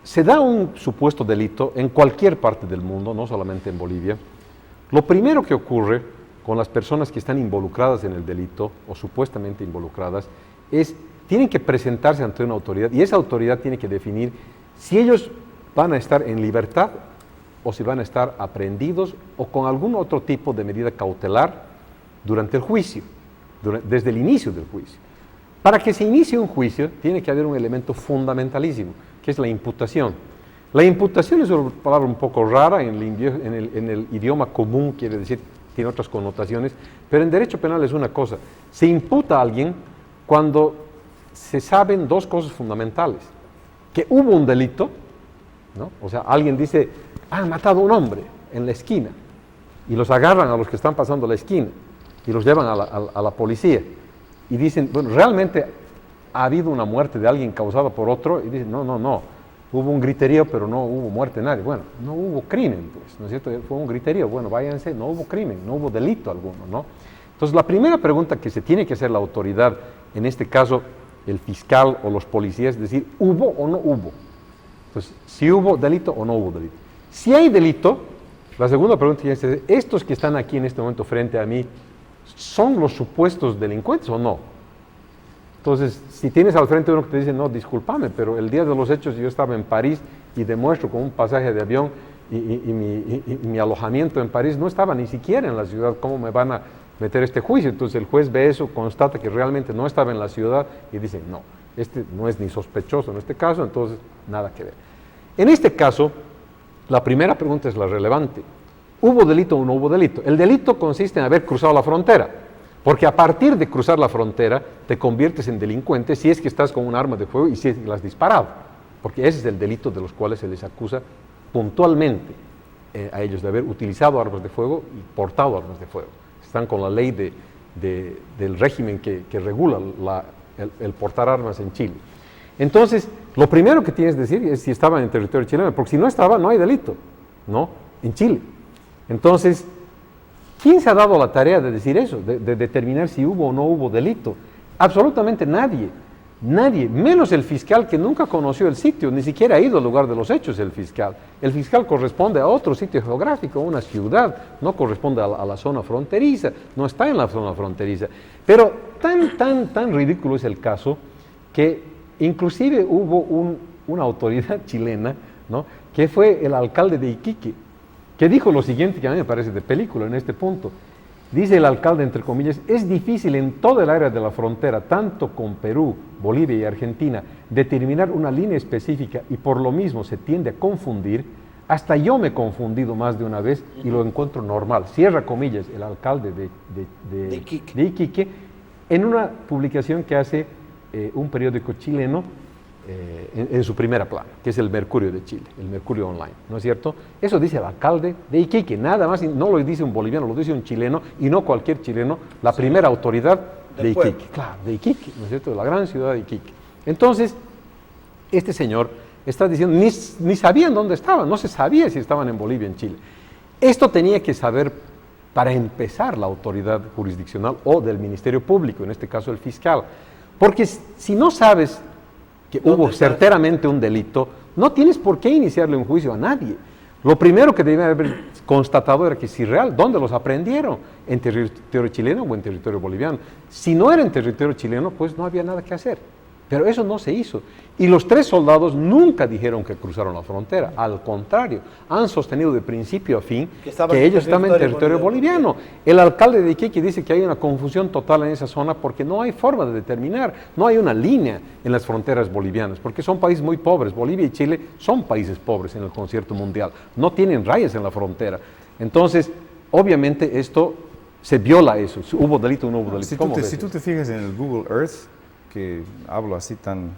se da un supuesto delito en cualquier parte del mundo, no solamente en Bolivia, lo primero que ocurre con las personas que están involucradas en el delito o supuestamente involucradas tienen que presentarse ante una autoridad y esa autoridad tiene que definir si ellos van a estar en libertad o si van a estar aprehendidos o con algún otro tipo de medida cautelar durante el juicio, desde el inicio del juicio. Para que se inicie un juicio tiene que haber un elemento fundamentalísimo, que es la imputación. La imputación es una palabra un poco rara, en el idioma común quiere decir, tiene otras connotaciones, pero en derecho penal es una cosa. Se imputa a alguien cuando se saben dos cosas fundamentales. Que hubo un delito, ¿no? O sea, alguien dice, han matado a un hombre en la esquina, y los agarran a los que están pasando la esquina, y los llevan a la policía, y dicen, bueno, realmente ha habido una muerte de alguien causada por otro, y dicen, no, hubo un griterío, pero no hubo muerte de nadie. Bueno, no hubo crimen, pues, ¿no es cierto? Fue un griterío, bueno, váyanse, no hubo crimen, no hubo delito alguno, ¿no? Entonces, la primera pregunta que se tiene que hacer la autoridad, en este caso, el fiscal o los policías, es decir, ¿hubo o no hubo? Entonces, si hubo delito o no hubo delito. Si hay delito, la segunda pregunta es, ¿estos que están aquí en este momento frente a mí son los supuestos delincuentes o no? Entonces, si tienes al frente uno que te dice, no, discúlpame, pero el día de los hechos yo estaba en París y demuestro con un pasaje de avión y mi alojamiento en París no estaba ni siquiera en la ciudad, ¿cómo me van a meter este juicio? Entonces el juez ve eso, constata que realmente no estaba en la ciudad y dice, no, este no es ni sospechoso en este caso, entonces nada que ver. En este caso, la primera pregunta es la relevante. ¿Hubo delito o no hubo delito? El delito consiste en haber cruzado la frontera, porque a partir de cruzar la frontera te conviertes en delincuente si es que estás con un arma de fuego y si es que la has disparado, porque ese es el delito de los cuales se les acusa puntualmente a ellos de haber utilizado armas de fuego y portado armas de fuego. Están con la ley del régimen que regula el portar armas en Chile. Entonces, lo primero que tienes que decir es si estaban en territorio chileno, porque si no estaba, no hay delito, ¿no? En Chile. Entonces, ¿quién se ha dado la tarea de decir eso, de determinar si hubo o no hubo delito? Absolutamente nadie, nadie, menos el fiscal que nunca conoció el sitio, ni siquiera ha ido al lugar de los hechos el fiscal. El fiscal corresponde a otro sitio geográfico, a una ciudad, no corresponde a la zona fronteriza, no está en la zona fronteriza. Pero tan ridículo es el caso que inclusive hubo una autoridad chilena, ¿no?, que fue el alcalde de Iquique, que dijo lo siguiente, que a mí me parece de película en este punto. Dice el alcalde, entre comillas, es difícil en toda el área de la frontera, tanto con Perú, Bolivia y Argentina, determinar una línea específica y por lo mismo se tiende a confundir. Hasta yo me he confundido más de una vez y lo encuentro normal. Cierra comillas, el alcalde de Iquique, en una publicación que hace un periódico chileno, en su primera plana, que es el Mercurio de Chile, el Mercurio Online, ¿no es cierto? Eso dice el alcalde de Iquique, nada más, no lo dice un boliviano, lo dice un chileno, y no cualquier chileno, la primera autoridad de Iquique, pueblo. Claro, de Iquique, ¿no es cierto?, de la gran ciudad de Iquique. Entonces, este señor está diciendo, ni sabían dónde estaban, no se sabía si estaban en Bolivia o en Chile. Esto tenía que saber, para empezar, la autoridad jurisdiccional o del Ministerio Público, en este caso el fiscal, porque si no sabes que hubo certeramente un delito, no tienes por qué iniciarle un juicio a nadie. Lo primero que debían haber constatado era que si real, ¿dónde los aprendieron? ¿En territorio chileno o en territorio boliviano? Si no era en territorio chileno, pues no había nada que hacer. Pero eso no se hizo. Y los 3 soldados nunca dijeron que cruzaron la frontera. Al contrario, han sostenido de principio a fin que ellos estaban en territorio boliviano. El alcalde de Iquique dice que hay una confusión total en esa zona porque no hay forma de determinar, no hay una línea en las fronteras bolivianas, porque son países muy pobres. Bolivia y Chile son países pobres en el concierto mundial, no tienen rayas en la frontera. Entonces, obviamente esto se viola eso, si hubo delito o no hubo delito. Si tú te fijas en el Google Earth, que hablo así tan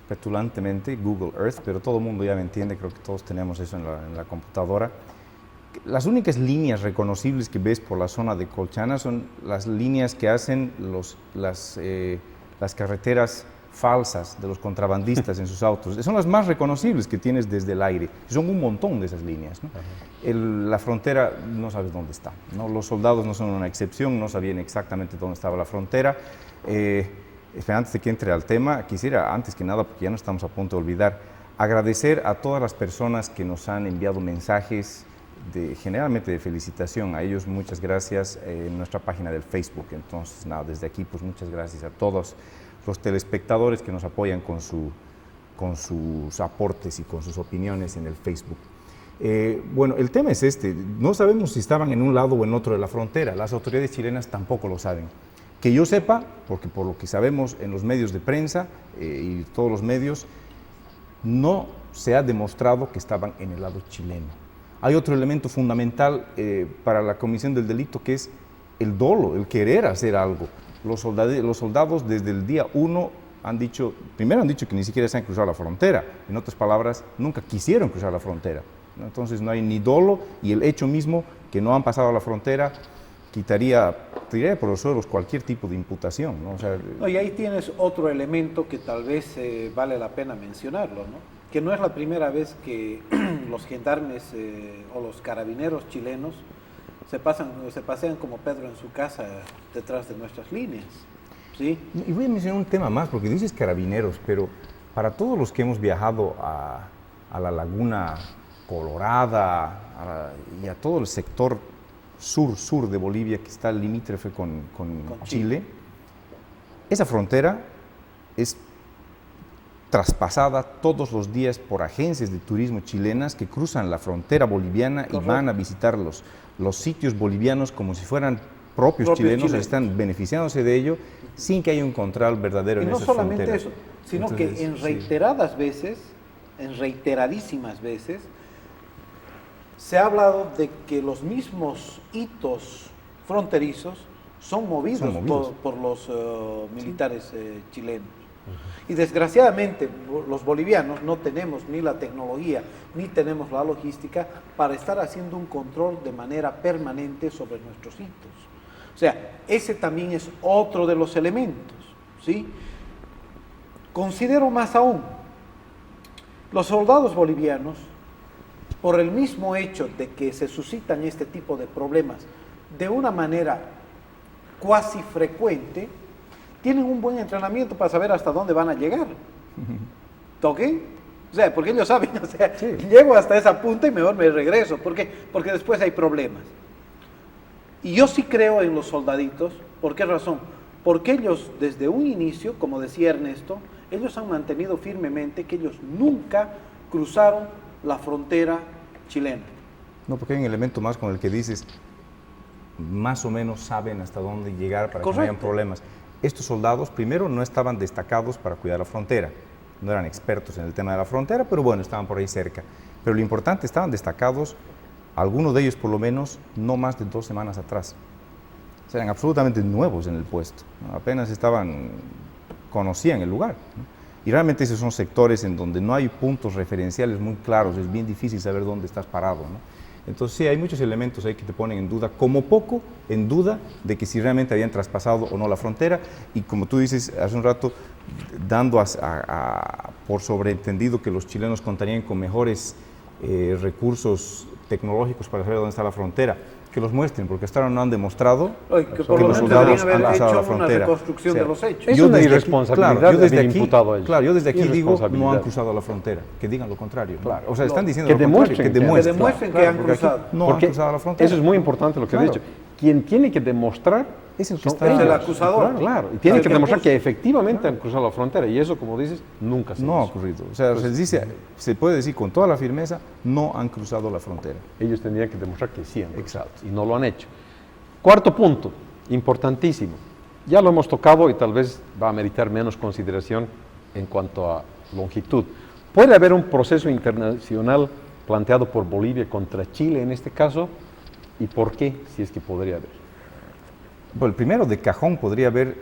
petulantemente, Google Earth, pero todo el mundo ya me entiende, creo que todos tenemos eso en la computadora. Las únicas líneas reconocibles que ves por la zona de Colchana son las líneas que hacen las carreteras falsas de los contrabandistas en sus autos. Son las más reconocibles que tienes desde el aire. Son un montón de esas líneas, ¿no? La frontera no sabes dónde está, ¿no? Los soldados no son una excepción, no sabían exactamente dónde estaba la frontera. Antes de que entre al tema, quisiera, antes que nada, porque ya no estamos a punto de olvidar, agradecer a todas las personas que nos han enviado mensajes, generalmente de felicitación. A ellos muchas gracias en nuestra página del Facebook. Entonces, nada, desde aquí, pues muchas gracias a todos los telespectadores que nos apoyan con sus aportes y con sus opiniones en el Facebook. Bueno, el tema es este. No sabemos si estaban en un lado o en otro de la frontera. Las autoridades chilenas tampoco lo saben. Que yo sepa, porque por lo que sabemos en los medios de prensa y todos los medios, no se ha demostrado que estaban en el lado chileno. Hay otro elemento fundamental para la comisión del delito, que es el dolo, el querer hacer algo. Los soldados desde el día 1 primero han dicho que ni siquiera se han cruzado la frontera. En otras palabras, nunca quisieron cruzar la frontera, ¿no? Entonces no hay ni dolo, y el hecho mismo que no han pasado la frontera tiraría por los suelos cualquier tipo de imputación, ¿no? O sea, no, y ahí tienes otro elemento que tal vez vale la pena mencionarlo, ¿no? Que no es la primera vez que los gendarmes o los carabineros chilenos se pasean como Pedro en su casa detrás de nuestras líneas, ¿sí? Y voy a mencionar un tema más, porque dices carabineros, pero para todos los que hemos viajado a la Laguna Colorada y a todo el sector sur de Bolivia, que está limítrofe con Chile, esa frontera es traspasada todos los días por agencias de turismo chilenas que cruzan la frontera boliviana. Correcto. Y van a visitar los sitios bolivianos como si fueran propios chilenos, están beneficiándose de ello sin que haya un control verdadero en esas fronteras. Y no solamente eso, sino entonces, que en reiteradas veces, en reiteradísimas veces, se ha hablado de que los mismos hitos fronterizos son movidos. Por los militares chilenos. Y desgraciadamente los bolivianos no tenemos ni la tecnología ni tenemos la logística para estar haciendo un control de manera permanente sobre nuestros hitos. O sea, ese también es otro de los elementos, ¿sí? Considero más aún, los soldados bolivianos, por el mismo hecho de que se suscitan este tipo de problemas de una manera cuasi frecuente, tienen un buen entrenamiento para saber hasta dónde van a llegar. ¿Ok? O sea, porque ellos saben, o sea, sí, llego hasta esa punta y mejor me regreso. ¿Por qué? Porque después hay problemas. Y yo sí creo en los soldaditos. ¿Por qué razón? Porque ellos, desde un inicio, como decía Ernesto, ellos han mantenido firmemente que ellos nunca cruzaron la frontera chilena. No, porque hay un elemento más con el que dices, más o menos saben hasta dónde llegar para Correcto. Que no hayan problemas. Estos soldados, primero, no estaban destacados para cuidar la frontera, no eran expertos en el tema de la frontera, pero bueno, estaban por ahí cerca. Pero lo importante, estaban destacados, algunos de ellos por lo menos, no más de 2 semanas atrás. O sea, eran absolutamente nuevos en el puesto, ¿no? Apenas conocían el lugar, ¿no? Y realmente esos son sectores en donde no hay puntos referenciales muy claros, es bien difícil saber dónde estás parado, ¿no? Entonces sí, hay muchos elementos ahí que te ponen en duda, como poco en duda de que si realmente habían traspasado o no la frontera, y como tú dices hace un rato, dando por sobreentendido que los chilenos contarían con mejores recursos tecnológicos para saber dónde está la frontera, que los muestren, porque hasta ahora no han demostrado que los soldados han pasado la frontera. Reconstrucción de los hechos. Es una irresponsabilidad del imputado a ellos. Claro, yo desde aquí digo, no han cruzado la frontera, que digan lo contrario. Claro. O sea, están diciendo que lo contrario, demuestren que han cruzado. No han cruzado la frontera. Eso es muy importante lo que he dicho. Quien tiene que demostrar es el que está es el acusador. Claro, y tiene que demostrar que efectivamente han cruzado la frontera, y eso, como dices, nunca se ha ocurrido. O sea, se puede decir con toda la firmeza, no han cruzado la frontera. Ellos tendrían que demostrar que sí han cruzado, y no lo han hecho. Cuarto punto, importantísimo. Ya lo hemos tocado y tal vez va a meritar menos consideración en cuanto a longitud. ¿Puede haber un proceso internacional planteado por Bolivia contra Chile en este caso? ¿Y por qué, si es que podría haber? Bueno, el primero de cajón podría haber,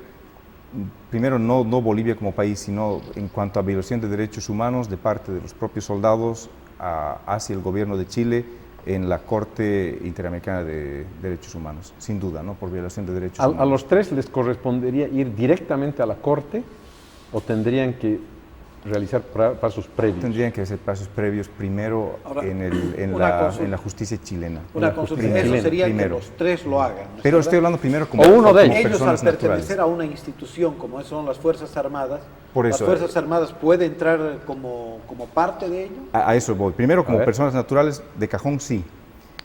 primero no Bolivia como país, sino en cuanto a violación de derechos humanos de parte de los propios soldados hacia el gobierno de Chile en la Corte Interamericana de Derechos Humanos, sin duda, ¿no? Por violación de derechos humanos. ¿A los tres les correspondería ir directamente a la Corte o tendrían que realizar pasos previos? Tendrían que hacer pasos previos primero. Ahora, en la justicia chilena. Una consulta, eso sería primero. Que los tres lo hagan. ¿No? Pero estoy hablando primero como uno de ellos. Ellos al pertenecer a una institución como son las Fuerzas Armadas, las Fuerzas Armadas puede entrar como parte de ello. A eso voy. Primero como personas naturales, de cajón sí.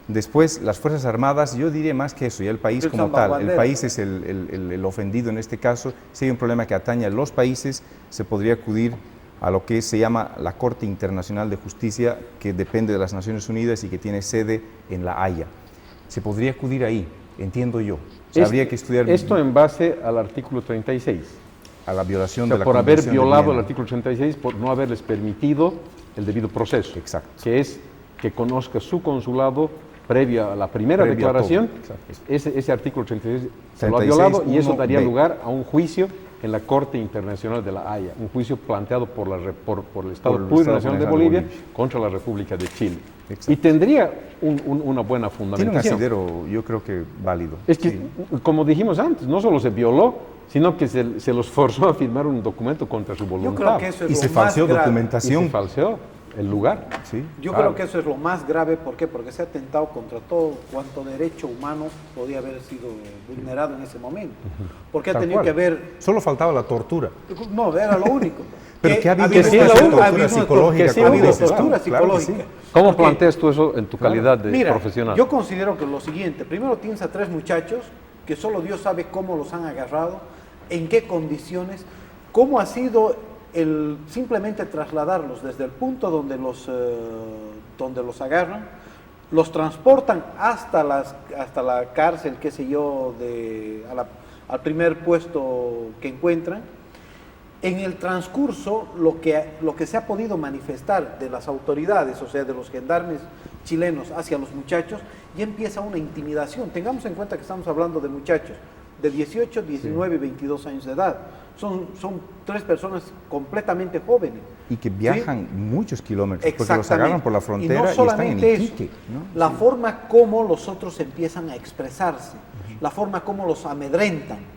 Después las Fuerzas Armadas, yo diría más que eso, ya el país como tal. El país es el ofendido en este caso. Si hay un problema que atañe a los países, se podría acudir a lo que se llama la Corte Internacional de Justicia, que depende de las Naciones Unidas y que tiene sede en La Haya. Se podría acudir ahí, entiendo yo. Habría que estudiar. Esto en base al artículo 36. a la violación O sea, de la por haber Convención de violado el Viena. artículo 86, por no haberles permitido el debido proceso. Exacto. Que es que conozca su consulado previo a la primera Previo a declaración. todo, exacto. Ese artículo 86 se lo ha 36, violado y eso daría 1B. lugar a un juicio en la Corte Internacional de la Haya, un juicio planteado por el Estado Por el Plurinacional de Estado Bolivia de Bolivia. contra la República de Chile. Exacto. Y tendría una buena Tiene un fundamentación. asidero, yo creo que válido. Es que, Sí. como dijimos antes, no solo se violó, sino que se los forzó a firmar un documento contra su voluntad. Yo creo que eso es Y lo se más falseó grave. Y documentación. se falseó el lugar. Sí. Yo Claro. creo que eso es lo más grave, ¿por qué? Porque se ha atentado contra todo cuanto derecho humano podía haber sido vulnerado en ese momento. Porque ha Tal tenido cual. que haber... Solo faltaba la tortura. No, era lo único. Pero que ha habido una especie de tortura tortura psicológica. que sí como ha habido dices, tortura claro que sí. psicológica. ¿Cómo Porque- planteas tú eso en tu calidad de Mira, profesional? yo considero que lo siguiente, primero tienes a 3 muchachos que solo Dios sabe cómo los han agarrado, en qué condiciones, cómo ha sido el simplemente trasladarlos desde el punto donde los agarran, los transportan hasta la cárcel, qué sé yo, al primer puesto que encuentran. En el transcurso, lo que se ha podido manifestar de las autoridades, o sea, de los gendarmes chilenos hacia los muchachos, ya empieza una intimidación. Tengamos en cuenta que estamos hablando de muchachos de 18, 19 y 22 años de edad. Son 3 personas completamente jóvenes. Y que viajan muchos kilómetros, porque los Exactamente. agarran por la frontera y no y están en solamente Iquique. eso, ¿no? la Sí. forma como los otros empiezan a expresarse, la forma como los amedrentan.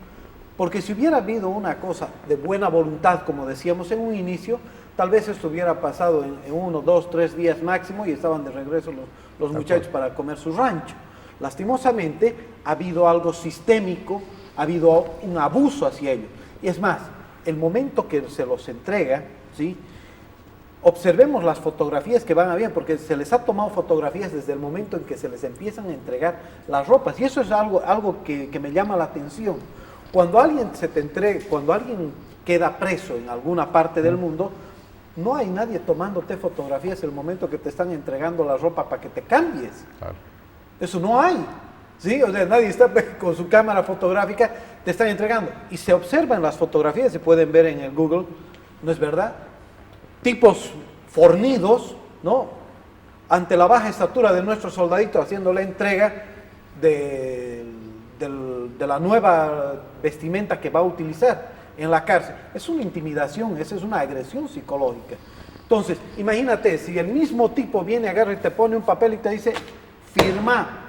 Porque si hubiera habido una cosa de buena voluntad, como decíamos en un inicio, tal vez esto hubiera pasado en 1, 2, 3 días máximo y estaban de regreso los muchachos para comer su rancho. Lastimosamente, ha habido algo sistémico, ha habido un abuso hacia ellos. Y es más, el momento que se los entrega, ¿sí? Observemos las fotografías que van a bien, porque se les ha tomado fotografías desde el momento en que se les empiezan a entregar las ropas. Y eso es algo que me llama la atención. Cuando alguien cuando alguien queda preso en alguna parte del mundo, no hay nadie tomándote fotografías el momento que te están entregando la ropa para que te cambies. Claro. Eso no hay. ¿Sí? O sea, nadie está con su cámara fotográfica, te están entregando. Y se observan las fotografías, se pueden ver en el Google, ¿no es verdad? Tipos fornidos, ¿no? Ante la baja estatura de nuestro soldadito haciendo la entrega de la nueva vestimenta que va a utilizar en la cárcel. Es una intimidación, esa es una agresión psicológica. Entonces, imagínate, si el mismo tipo viene, agarra y te pone un papel y te dice, firma.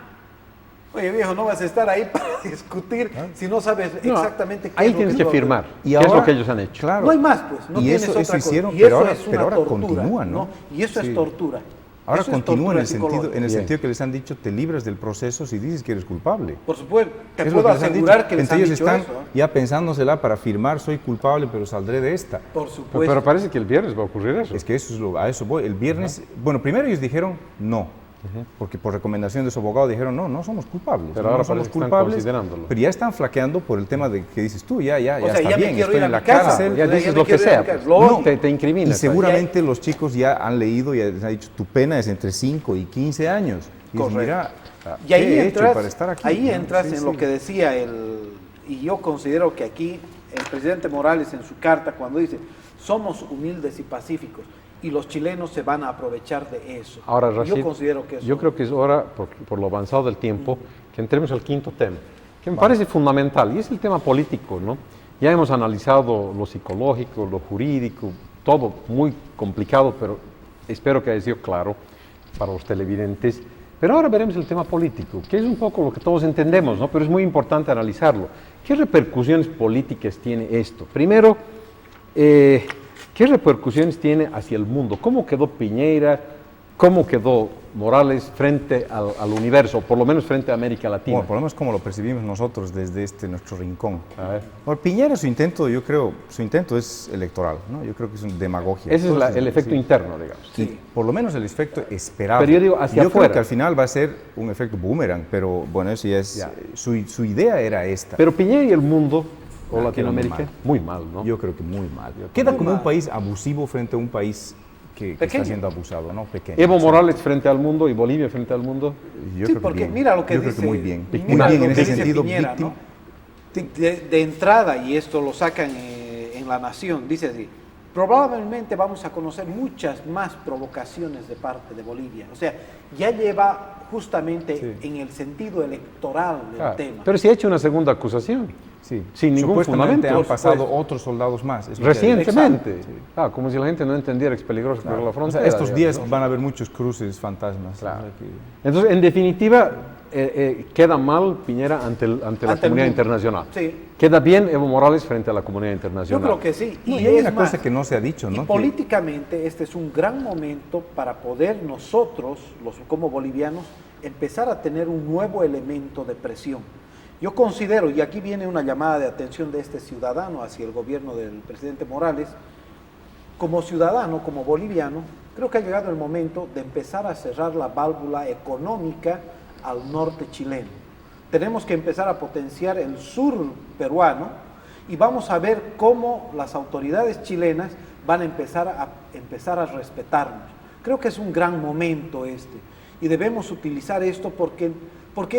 Oye, viejo, no vas a estar ahí para discutir si no sabes No, exactamente qué ahí es lo tienes que que firmar. Y ¿Qué es lo ahora- que ellos han hecho? Claro. No hay más, pues. No Y tienes eso otra cosa. hicieron, Y pero eso ahora, es una pero ahora tortura, continúan, ¿no? Y eso Sí. es tortura. Ahora Eso es continúan en tortura el psicológica. sentido Bien. que les han dicho, te libras del proceso si dices que eres culpable. Por supuesto, te Es lo puedo que les han asegurar dicho. que les Entre han ellos dicho están eso. ya pensándosela para firmar, soy culpable, pero saldré de esta. Por Pero, supuesto. parece que el viernes va a ocurrir eso. Es que eso es a eso voy. El viernes, bueno, primero ellos dijeron no, porque por recomendación de su abogado dijeron no somos culpables. Pero no ahora somos parece que están culpables, considerándolo. pero ya están flaqueando por el tema de que dices tú, ya O sea, está ya me bien, quiero estoy ir a en mi la casa. cárcel. Ya Ya dices me lo que quiero ir a sea. mi casa. Pues. Lógico. Te incriminas. Y seguramente los chicos ya han leído y han dicho, tu pena es entre 5 y 15 años. Y dices, Correcto. mira, Y ahí ¿qué he hecho entras, para estar aquí? ahí ¿no? entras Sí, en sí. lo que decía y yo considero que aquí el presidente Morales en su carta cuando dice, somos humildes y pacíficos, y los chilenos se van a aprovechar de eso. Ahora, Rashid, yo considero que eso... yo creo que es hora, por lo avanzado del tiempo, que entremos al quinto tema, que me parece fundamental, y es el tema político, ¿no? Ya hemos analizado lo psicológico, lo jurídico, todo muy complicado, pero espero que haya sido claro para los televidentes. Pero ahora veremos el tema político, que es un poco lo que todos entendemos, ¿no? Pero es muy importante analizarlo. ¿Qué repercusiones políticas tiene esto? Primero, ¿qué repercusiones tiene hacia el mundo? ¿Cómo quedó Piñera? ¿Cómo quedó Morales frente al universo, por lo menos frente a América Latina? Bueno, por lo menos como lo percibimos nosotros desde nuestro rincón. A ver. Bueno, Piñera, su intento es electoral, ¿no? Yo creo que es una demagogia. Ese es Entonces, el efecto sí. interno, digamos. Y por lo menos el efecto esperado. Pero yo digo hacia Yo afuera. creo que al final va a ser un efecto boomerang, pero bueno, eso ya es... Ya. Su idea era esta. Pero Piñera y el mundo, o queda Latinoamérica, muy mal, ¿no? Yo creo que muy mal. Queda Muy como mal. un país abusivo frente a un país que está Pequeño. siendo abusado, ¿no? Pequeño. Evo sí. Morales frente al mundo y Bolivia frente al mundo. Yo Sí, creo que porque bien. mira lo que Yo dice... creo que muy bien. Mira Muy bien lo en que ese dice sentido, Piñera, víctima. ¿no? De entrada, y esto lo sacan La Nación, dice así: probablemente vamos a conocer muchas más provocaciones de parte de Bolivia. O sea, ya lleva justamente en el sentido electoral del tema. Pero sí ha hecho una segunda acusación. Sí. Sin ningún Supuestamente fundamento. han pasado otros soldados más. Es lo que Recientemente. Como si la gente no entendiera que es peligroso por la frontera. Estos días van a haber muchos cruces fantasmas. Claro. Entonces, en definitiva, queda mal Piñera ante la comunidad internacional. Sí. Queda bien Evo Morales frente a la comunidad internacional. Yo creo que sí. Y hay una cosa que no se ha dicho, ¿no? Y políticamente este es un gran momento para poder nosotros, como bolivianos, empezar a tener un nuevo elemento de presión. Yo considero, y aquí viene una llamada de atención de este ciudadano hacia el gobierno del presidente Morales, como ciudadano, como boliviano, creo que ha llegado el momento de empezar a cerrar la válvula económica al norte chileno. Tenemos que empezar a potenciar el sur peruano y vamos a ver cómo las autoridades chilenas van a empezar a respetarnos. Creo que es un gran momento y debemos utilizar esto porque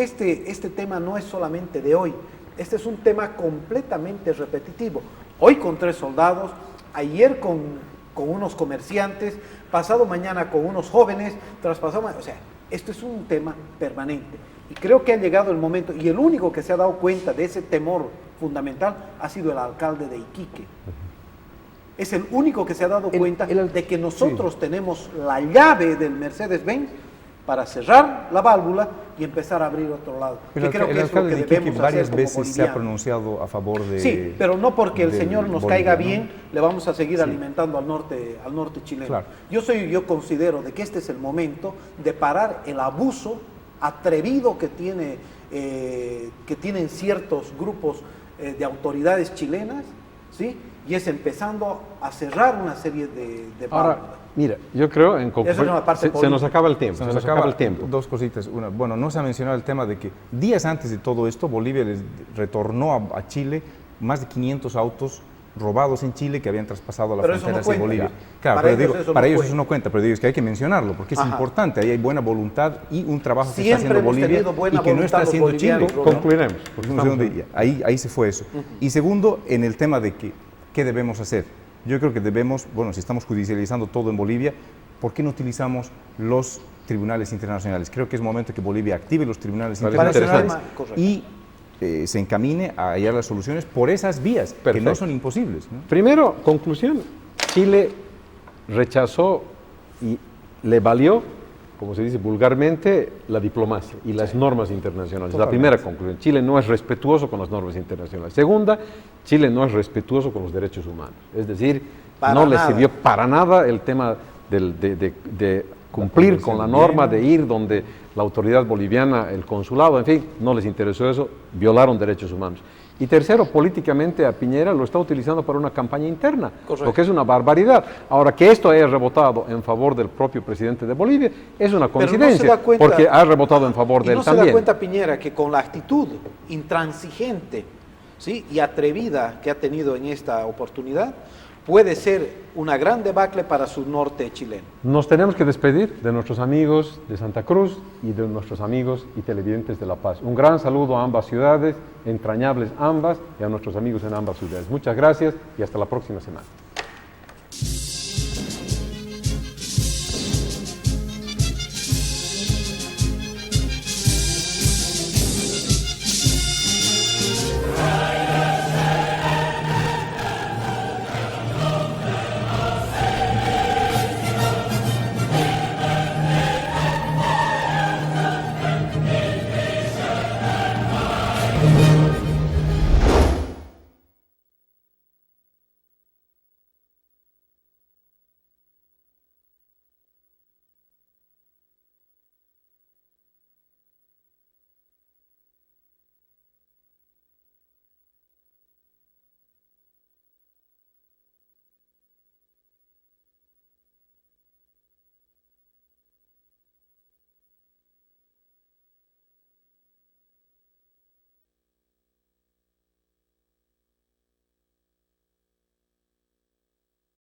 este tema no es solamente de hoy, este es un tema completamente repetitivo. Hoy con 3 soldados, ayer con unos comerciantes, pasado mañana con unos jóvenes, traspasado mañana, o sea, esto es un tema permanente. Y creo que ha llegado el momento, y el único que se ha dado cuenta de ese temor fundamental ha sido el alcalde de Iquique. Es el único que se ha dado cuenta de que nosotros tenemos la llave del Mercedes-Benz para cerrar la válvula y empezar a abrir otro lado. Pero creo que el es lo alcalde que de Iquique debemos varias hacer como veces se ha bolivianos. pronunciado a favor de... Sí, pero no porque el señor nos caiga boliviano. bien, le vamos a seguir alimentando al norte chileno. Claro. Yo considero de que este es el momento de parar el abuso atrevido que tienen ciertos grupos de autoridades chilenas, ¿sí? Y es empezando a cerrar una serie de válvulas. Mira, yo creo, en Eso es una parte se nos acaba el tiempo. Se nos acaba el tiempo. Dos cositas. Una, bueno, no se ha mencionado el tema de que días antes de todo esto, Bolivia les retornó a Chile más de 500 autos robados en Chile que habían traspasado a la frontera hacia Bolivia. Claro, para ellos eso no cuenta, pero digo, es que hay que mencionarlo porque es importante, ahí hay buena voluntad y un trabajo que está haciendo Bolivia y que no está haciendo Chile. Concluiremos. Ahí se fue eso. Y segundo, en el tema de qué debemos hacer. Yo creo que debemos, bueno, si estamos judicializando todo en Bolivia, ¿por qué no utilizamos los tribunales internacionales? Creo que es momento que Bolivia active los tribunales internacionales y se encamine a hallar las soluciones por esas vías, que no son imposibles, ¿no? Primero, conclusión, Chile rechazó y le valió, como se dice vulgarmente, la diplomacia y las normas internacionales. La primera conclusión, Chile no es respetuoso con las normas internacionales. Segunda, Chile no es respetuoso con los derechos humanos. Es decir, no le sirvió para nada el tema de cumplir con la norma, de ir donde la autoridad boliviana, el consulado, en fin, no les interesó eso, violaron derechos humanos. Y tercero, políticamente a Piñera lo está utilizando para una campaña interna, lo que es una barbaridad. Ahora, que esto haya rebotado en favor del propio presidente de Bolivia es una coincidencia, porque ha rebotado en favor de él también. ¿No se da cuenta Piñera que con la actitud intransigente, ¿sí?, y atrevida que ha tenido en esta oportunidad, puede ser una gran debacle para su norte chileno? Nos tenemos que despedir de nuestros amigos de Santa Cruz y de nuestros amigos y televidentes de La Paz. Un gran saludo a ambas ciudades, entrañables ambas, y a nuestros amigos en ambas ciudades. Muchas gracias y hasta la próxima semana.